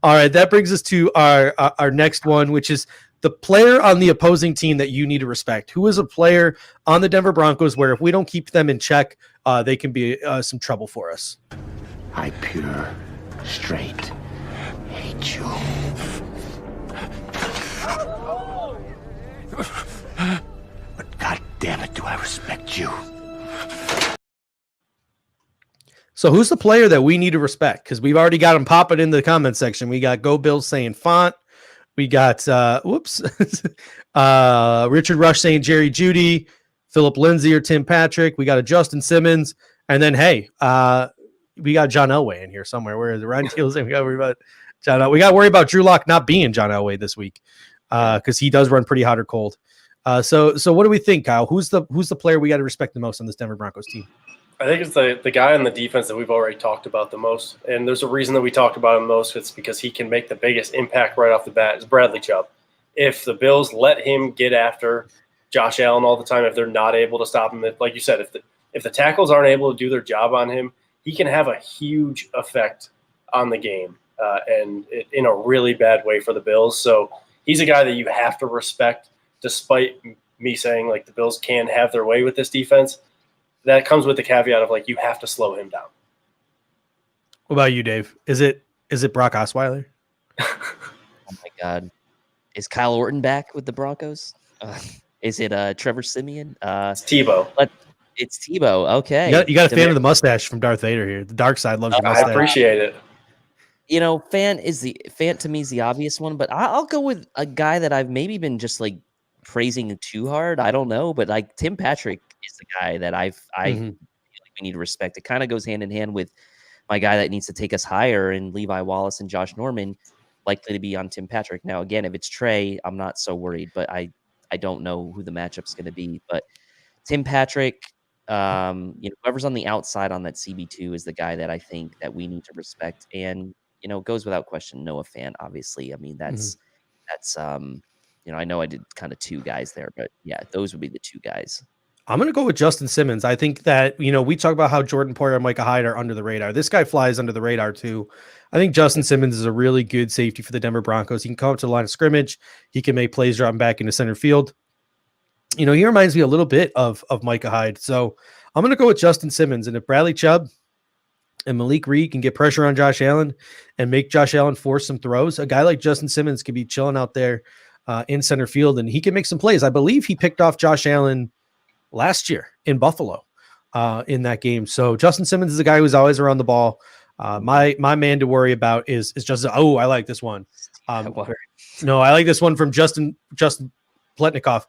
All right. That brings us to our next one, which is the player on the opposing team that you need to respect. Who is a player on the Denver Broncos where if we don't keep them in check, they can be some trouble for us? I pure, straight hate you. But God damn it, do I respect you. So who's the player that we need to respect? Because we've already got them popping in the comment section. We got Go Bills saying Font. We got Richard Rush saying Jerry Jeudy, Phillip Lindsay or Tim Patrick. We got a Justin Simmons. And then, we got John Elway in here somewhere. Where is it? Ryan Teal saying we got to worry about John Elway. We got to worry about Drew Lock not being John Elway this week because he does run pretty hot or cold. So what do we think, Kyle? Who's the player we got to respect the most on this Denver Broncos team? I think it's the guy on the defense that we've already talked about the most. And there's a reason that we talked about him most. It's because he can make the biggest impact right off the bat. It's Bradley Chubb. If the Bills let him get after Josh Allen all the time, if they're not able to stop him, like you said, if the tackles aren't able to do their job on him, he can have a huge effect on the game and in a really bad way for the Bills. So he's a guy that you have to respect, despite me saying like the Bills can have their way with this defense. That comes with the caveat of like you have to slow him down. What about you, Dave? Is it Brock Osweiler? Oh my God, is Kyle Orton back with the Broncos? Is it Trevor Siemian? It's Tebow. It's Tebow. Okay, you got a fan of the mustache from Darth Vader here. The dark side loves your mustache. I appreciate it. Fan to me is the obvious one, but I'll go with a guy that I've maybe been just like praising too hard. I don't know, but like Tim Patrick is the guy that I feel like we need to respect. It kind of goes hand in hand with my guy that needs to take us higher, and Levi Wallace and Josh Norman likely to be on Tim Patrick. Now, again, if it's Trey, I'm not so worried, but I don't know who the matchup's going to be. But Tim Patrick, Whoever's on the outside on that CB2 is the guy that I think that we need to respect. And, goes without question, Noah Fant, obviously. I mean, that's I know I did kind of two guys there, but yeah, those would be the two guys. I'm going to go with Justin Simmons. I think that, we talk about how Jordan Poyer and Micah Hyde are under the radar. This guy flies under the radar too. I think Justin Simmons is a really good safety for the Denver Broncos. He can come up to the line of scrimmage. He can make plays dropping back into center field. He reminds me a little bit of Micah Hyde. So I'm going to go with Justin Simmons. And if Bradley Chubb and Malik Reed can get pressure on Josh Allen and make Josh Allen force some throws, a guy like Justin Simmons can be chilling out there in center field, and he can make some plays. I believe he picked off Josh Allen last year in Buffalo in that game. So Justin Simmons is a guy who's always around the ball. My man to worry about is Justin. Oh, I like this one. No, I like this one from Justin Pletnikoff.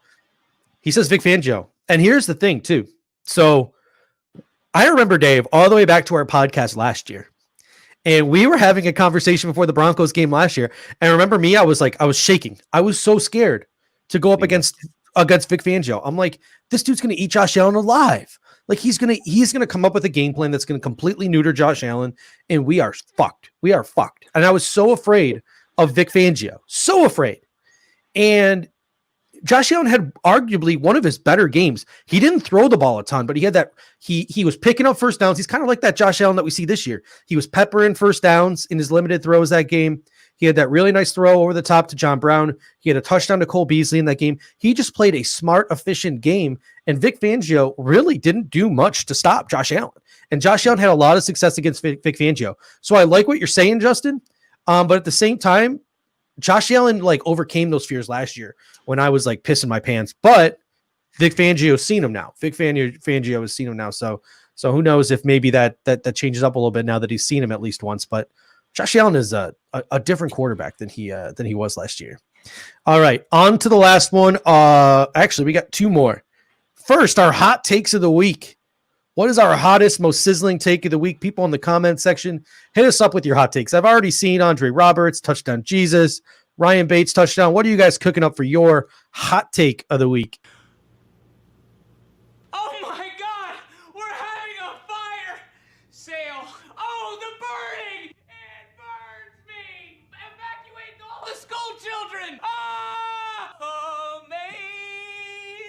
He says Vic Fangio. And here's the thing too. So I remember, Dave, all the way back to our podcast last year. And we were having a conversation before the Broncos game last year. And remember me, I was shaking. I was so scared to go up against Vic Fangio. I'm like, this dude's going to eat Josh Allen alive. Like he's going to come up with a game plan that's going to completely neuter Josh Allen. And we are fucked. We are fucked. And I was so afraid of Vic Fangio. So afraid. And Josh Allen had arguably one of his better games. He didn't throw the ball a ton, but he had that. He was picking up first downs. He's kind of like that Josh Allen that we see this year. He was peppering first downs in his limited throws that game. He had that really nice throw over the top to John Brown. He had a touchdown to Cole Beasley in that game. He just played a smart, efficient game, and Vic Fangio really didn't do much to stop Josh Allen. And Josh Allen had a lot of success against Vic Fangio. So I like what you're saying, Justin, but at the same time, Josh Allen overcame those fears last year when I was pissing my pants, but Vic Fangio's seen him now. Vic Fangio has seen him now. So who knows if maybe that changes up a little bit now that he's seen him at least once, but Josh Allen is a different quarterback than he was last year. All right. On to the last one. Actually we got two more. First, our hot takes of the week. What is our hottest, most sizzling take of the week? People in the comment section, hit us up with your hot takes. I've already seen Andre Roberts, touchdown Jesus, Ryan Bates, touchdown. What are you guys cooking up for your hot take of the week? Oh my God! We're having a fire sale! Oh, the burning! It burns me! Evacuate all the school children! Oh, me!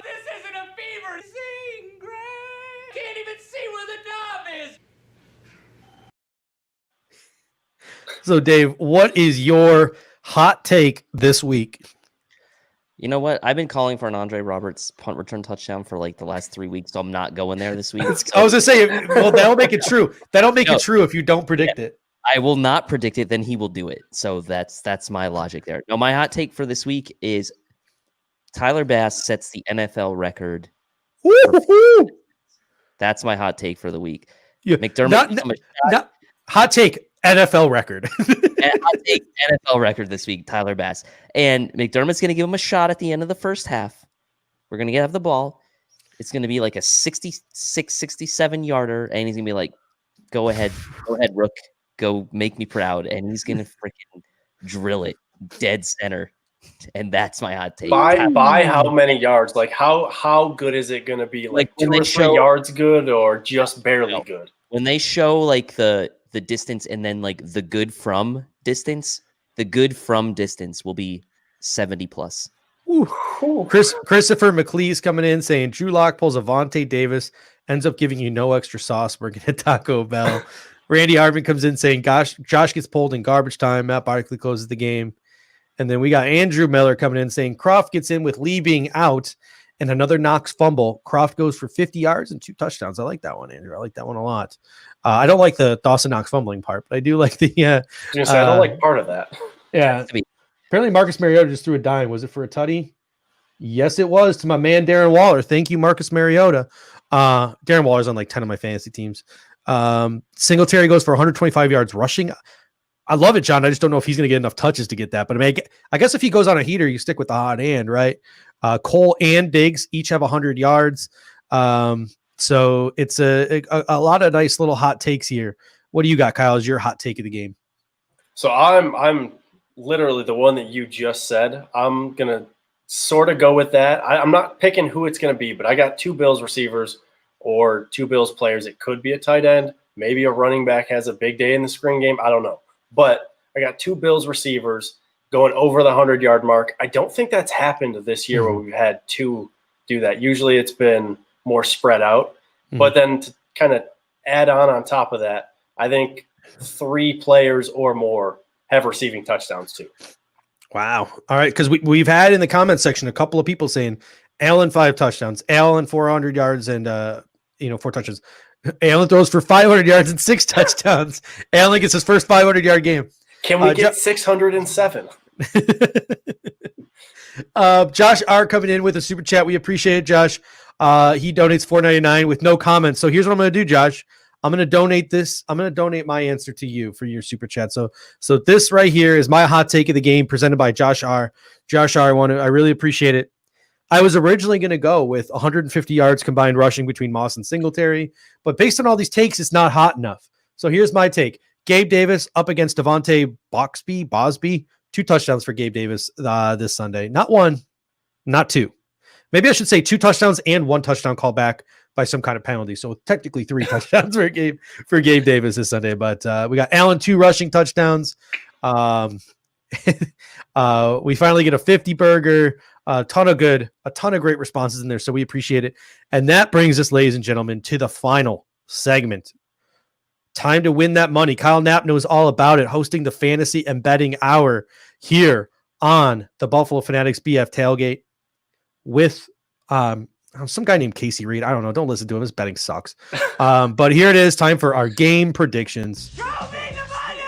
This isn't a fever! Sing, Greg! Can't even see where the knob is! So, Dave, what is your hot take this week? You know what? I've been calling for an Andre Roberts punt return touchdown for the last 3 weeks, so I'm not going there this week. I was going to say, well, that'll make it true. That'll make it true if you don't predict it. I will not predict it, then he will do it. So that's my logic there. No, my hot take for this week is Tyler Bass sets the NFL record. That's my hot take for the week. Yeah. McDermott. Not hot take NFL record. Hot take NFL record this week, Tyler Bass. And McDermott's going to give him a shot at the end of the first half. We're going to have the ball. It's going to be like a 66, 67 yarder. And he's going to be like, go ahead, Rook. Go make me proud. And he's going to freaking drill it dead center. And that's my hot take. By how many yards? How good is it going to be? 2 or 3 yards good or just barely good? When they show the distance and then the good from distance, the good from distance will be 70 plus. Christopher McLeese coming in saying Drew Lock pulls Avonte Davis, ends up giving you no extra sauce. We're going to Taco Bell. Randy Harvin comes in saying Josh gets pulled in garbage time. Matt Barkley closes the game. And then we got Andrew Miller coming in saying Croft gets in with Lee being out and another Knox fumble. Croft goes for 50 yards and 2 touchdowns. I like that one, Andrew. I like that one a lot. I don't like the Dawson Knox fumbling part, but I do like the. I don't like part of that. Yeah. Apparently, Marcus Mariota just threw a dime. Was it for a tutty? Yes, it was to my man Darren Waller. Thank you, Marcus Mariota. Darren Waller's on 10 of my fantasy teams. Singletary goes for 125 yards rushing. I love it, John. I just don't know if he's going to get enough touches to get that. But I guess if he goes on a heater, you stick with the hot hand, right? Cole and Diggs each have 100 yards. So it's a lot of nice little hot takes here. What do you got, Kyle, as your hot take of the game? So I'm literally the one that you just said. I'm going to sort of go with that. I'm not picking who it's going to be, but I got 2 Bills receivers or two Bills players. It could be a tight end. Maybe a running back has a big day in the screen game. I don't know. But I got two Bills receivers going over the 100-yard mark. I don't think that's happened this year where we've had two do that. Usually it's been more spread out. But then to kind of add on top of that, I think three players or more have receiving touchdowns too. Wow. All right, because we've had in the comment section a couple of people saying Allen 5 touchdowns, Allen 400 yards and 4 touchdowns. Allen throws for 500 yards and 6 touchdowns. Allen gets his first 500-yard game. Can we get 607? Josh R coming in with a super chat. We appreciate it, Josh. He donates $4.99 with no comments. So here's what I'm going to do, Josh. I'm going to donate this. I'm going to donate my answer to you for your super chat. So this right here is my hot take of the game presented by Josh R. Josh R, I really appreciate it. I was originally going to go with 150 yards combined rushing between Moss and Singletary, but based on all these takes, it's not hot enough. So here's my take. Gabe Davis up against Devontae Bosby. 2 touchdowns for Gabe Davis this Sunday. Not 1, not 2. Maybe I should say 2 touchdowns and 1 touchdown call back by some kind of penalty. So technically 3 touchdowns for Gabe Davis this Sunday. But we got Allen 2 rushing touchdowns. We finally get a 50 burger. A ton of great responses in there. So we appreciate it. And that brings us, ladies and gentlemen, to the final segment. Time to win that money. Kyle Knapp knows all about it, hosting the Fantasy and Betting Hour here on the Buffalo Fanatics BF Tailgate with some guy named Casey Reed. I don't know. Don't listen to him. His betting sucks. But here it is. Time for our game predictions. Show me the money!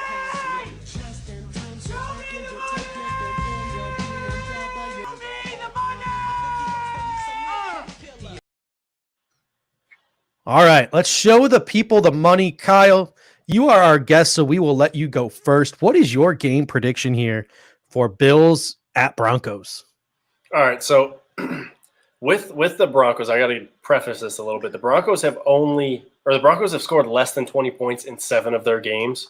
Show me the money! Show me the money! All right. Let's show the people the money. Kyle, you are our guest, so we will let you go first. What is your game prediction here for Bills at Broncos? All right. So with the Broncos, I got to preface this a little bit. The Broncos have scored less than 20 points in 7 of their games,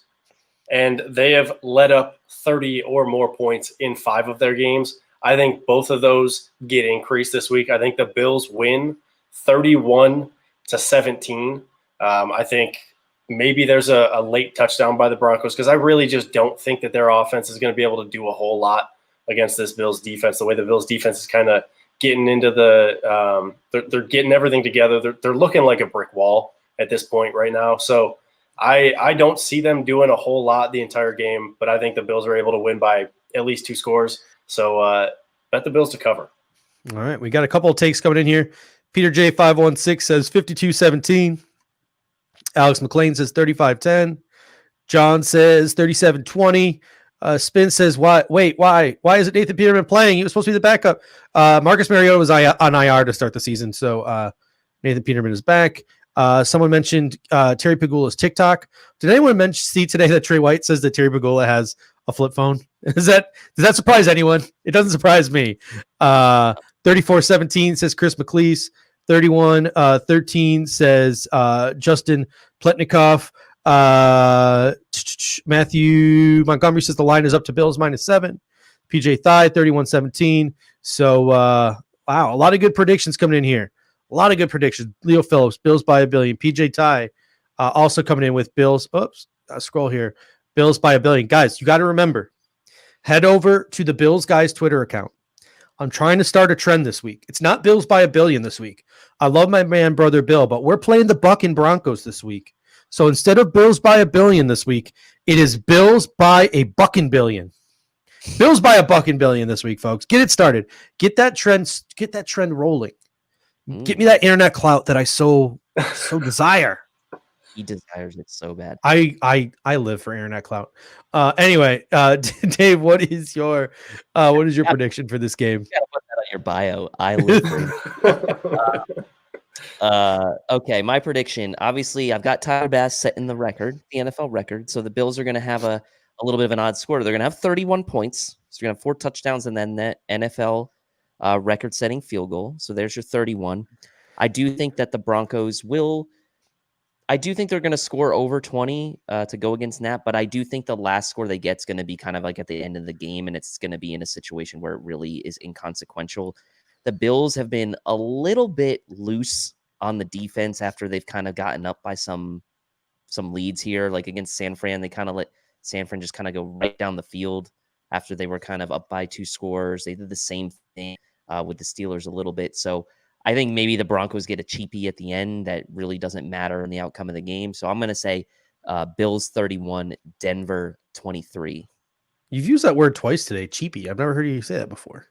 and they have let up 30 or more points in 5 of their games. I think both of those get increased this week. I think the Bills win 31-17. I think maybe there's a late touchdown by the Broncos because I really just don't think that their offense is going to be able to do a whole lot against this Bills defense. The way the Bills defense is kind of getting into they're getting everything together. They're looking like a brick wall at this point right now. So I don't see them doing a whole lot the entire game, but I think the Bills are able to win by at least 2 scores. So bet the Bills to cover. All right. We got a couple of takes coming in here. Peter J516 says 52-17. Alex McLean says 35-10. John says 37-20. Spin says, why isn't Nathan Peterman playing? He was supposed to be the backup. Marcus Mariota was on IR to start the season, so Nathan Peterman is back. Someone mentioned Terry Pagula's TikTok. Did anyone see today that Trey White says that Terry Pagula has a flip phone? Does that surprise anyone? It doesn't surprise me. 34-17 says Chris McLeese. 31-13 says Justin Pletnikoff. Matthew Montgomery says the line is up to Bills -7. PJ Thigh 31-17. So wow, a lot of good predictions coming in here. A lot of good predictions. Leo Phillips, Bills by 1 billion. PJ Thigh also coming in with Bills. Oops, scroll here. Bills by 1 billion. Guys, you got to remember, head over to the Bills Guys Twitter account. I'm trying to start a trend this week. It's not Bills by 1 billion this week. I love my man, brother Bill, but we're playing the Buck and Broncos this week. So instead of Bills by 1 billion this week, it is Bills by a bucking billion. Bills by a bucking billion this week, folks. Get it started. Get that trend rolling. Get me that internet clout that I so desire. He desires it so bad. I live for internet clout. Anyway, Dave, what is your prediction for this game? You gotta put that on your bio. I live for okay, my prediction. Obviously, I've got Tyler Bass setting the NFL record. So the Bills are going to have a little bit of an odd score. They're going to have 31 points. So you're going to have 4 touchdowns and then that NFL record-setting field goal. So there's your 31. I do think that the Broncos will. I do think they're going to score over 20 to go against Nap, but I do think the last score they get is going to be kind of like at the end of the game, and it's going to be in a situation where it really is inconsequential. The Bills have been a little bit loose on the defense after they've kind of gotten up by some leads here. Like against San Fran, they kind of let San Fran just kind of go right down the field after they were kind of up by 2 scores. They did the same thing with the Steelers a little bit. So I think maybe the Broncos get a cheapie at the end that really doesn't matter in the outcome of the game. So I'm going to say Bills 31, Denver 23. You've used that word twice today, cheapie. I've never heard you say that before.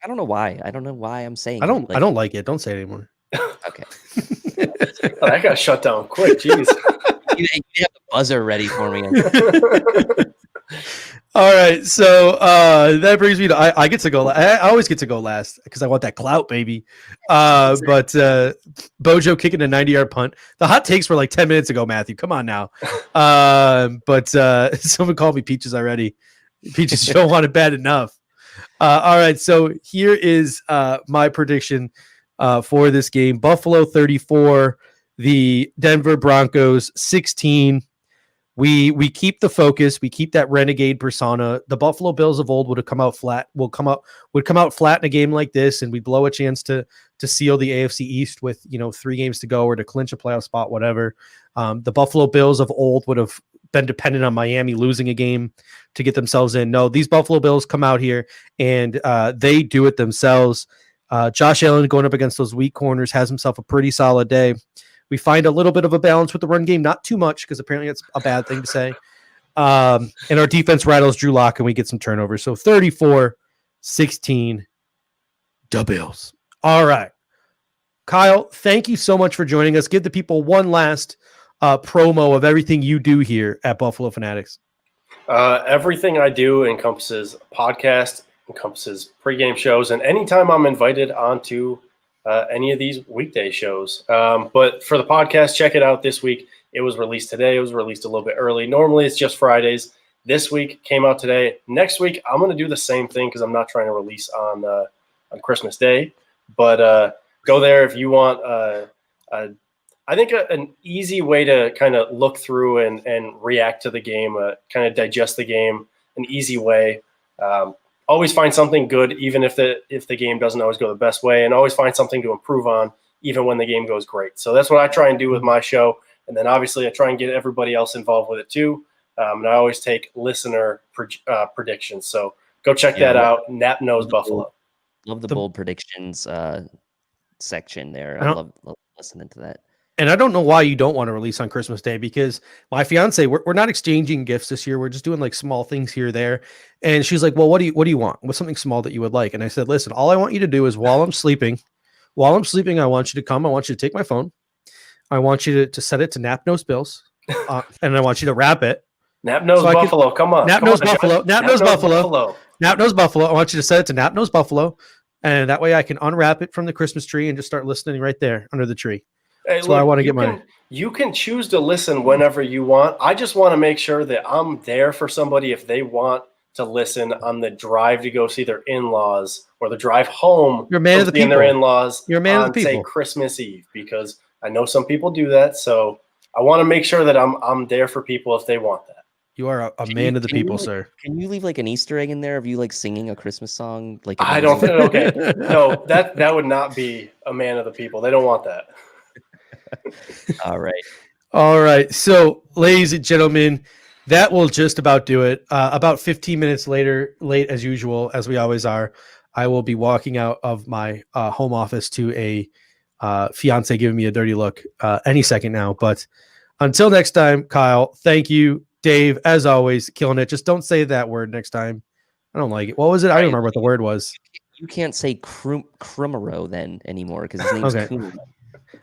I don't know why. I don't know why I'm saying I don't it. I don't like it. Don't say it anymore. Okay. Oh, that got shut down quick. Jeez. You have the buzzer ready for me. All right, so that brings me to I get to go. I always get to go last because I want that clout, baby. But Bojo kicking a 90-yard punt. The hot takes were like 10 minutes ago, Matthew. Come on now. But someone called me Peaches already. Peaches, you don't want it bad enough. All right, so here is my prediction for this game: Buffalo 34, the Denver Broncos 16. We keep the focus. We keep that renegade persona. The Buffalo Bills of old would have come out flat. Would come out flat in a game like this, and we blow a chance to seal the AFC East with 3 games to go or to clinch a playoff spot, whatever. The Buffalo Bills of old would have been dependent on Miami losing a game to get themselves in. No, these Buffalo Bills come out here and they do it themselves. Josh Allen going up against those weak corners has himself a pretty solid day. We find a little bit of a balance with the run game, not too much because apparently it's a bad thing to say. And our defense rattles Drew Lock and we get some turnovers. So 34-16, the Bills. All right. Kyle, thank you so much for joining us. Give the people one last promo of everything you do here at Buffalo Fanatics. Everything I do encompasses podcast, encompasses pregame shows, and anytime I'm invited onto any of these weekday shows. But for the podcast, check it out this week. It was released today. It was released a little bit early. Normally, it's just Fridays. This week came out today. Next week, I'm going to do the same thing because I'm not trying to release on Christmas Day. But go there if you want. I think an easy way to kind of look through and react to the game, kind of digest the game, an easy way. Always find something good, even if the game doesn't always go the best way, and always find something to improve on, even when the game goes great. So that's what I try and do with my show. And then obviously I try and get everybody else involved with it too. And I always take listener predictions. So go check that out. Nap Knows Buffalo. Love the bold predictions section there. I love listening to that. And I don't know why you don't want to release on Christmas Day, because my fiance, we're not exchanging gifts this year. We're just doing like small things here or there. And she's like, well, what do you want? What's something small that you would like? And I said, listen, all I want you to do is while I'm sleeping, I want you to come. I want you to take my phone. I want you to set it to Nap Knows Bills. And I want you to wrap it. Nap Knows Buffalo. Come on. Nap Knows Buffalo. Nap Knows Buffalo. Nap Knows Buffalo. I want you to set it to Nap Knows Buffalo. And that way I can unwrap it from the Christmas tree and just start listening right there under the tree. Hey, That's why I want to get mine. You can choose to listen whenever you want. I just want to make sure that I'm there for somebody if they want to listen on the drive to go see their in-laws or the drive home. You're a man of the people. Their in-laws. You're a man of the people. Say Christmas Eve, because I know some people do that. So I want to make sure that I'm there for people if they want that. You are a man of the people, sir. Can you leave like an Easter egg in there of you like singing a Christmas song? Like I don't think. Okay, no, that would not be a man of the people. They don't want that. All right. So, ladies and gentlemen, that will just about do it. About 15 minutes later, late as usual, as we always are, I will be walking out of my home office to a fiance giving me a dirty look any second now. But until next time, Kyle, thank you. Dave, as always, killing it. Just don't say that word next time. I don't like it. What was it? I don't remember what the word was. You can't say Krumero then anymore because his name's Kumaro.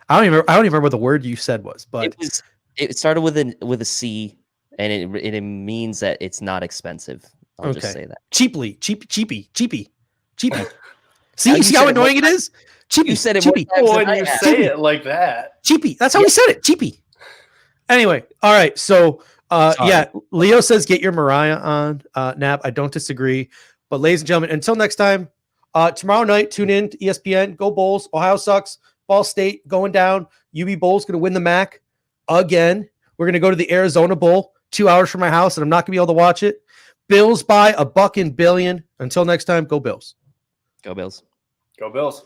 I don't even remember what the word you said was, but it started with a C, and it means that it's not expensive. I'll just say that. Cheapy. See how annoying it is? Cheapy. You said it cheapy. When you say it like that. Cheapy. That's how we said it. Cheapy. Anyway, all right. So Leo says get your Mariah on. Nap. I don't disagree. But ladies and gentlemen, until next time, tomorrow night, tune in to ESPN. Go Bulls. Ohio sucks. Ball State going down. UB Bowl's going to win the MAC again. We're going to go to the Arizona Bowl 2 hours from my house, and I'm not going to be able to watch it. Bills by $1 billion. Until next time, go Bills. Go Bills. Go Bills.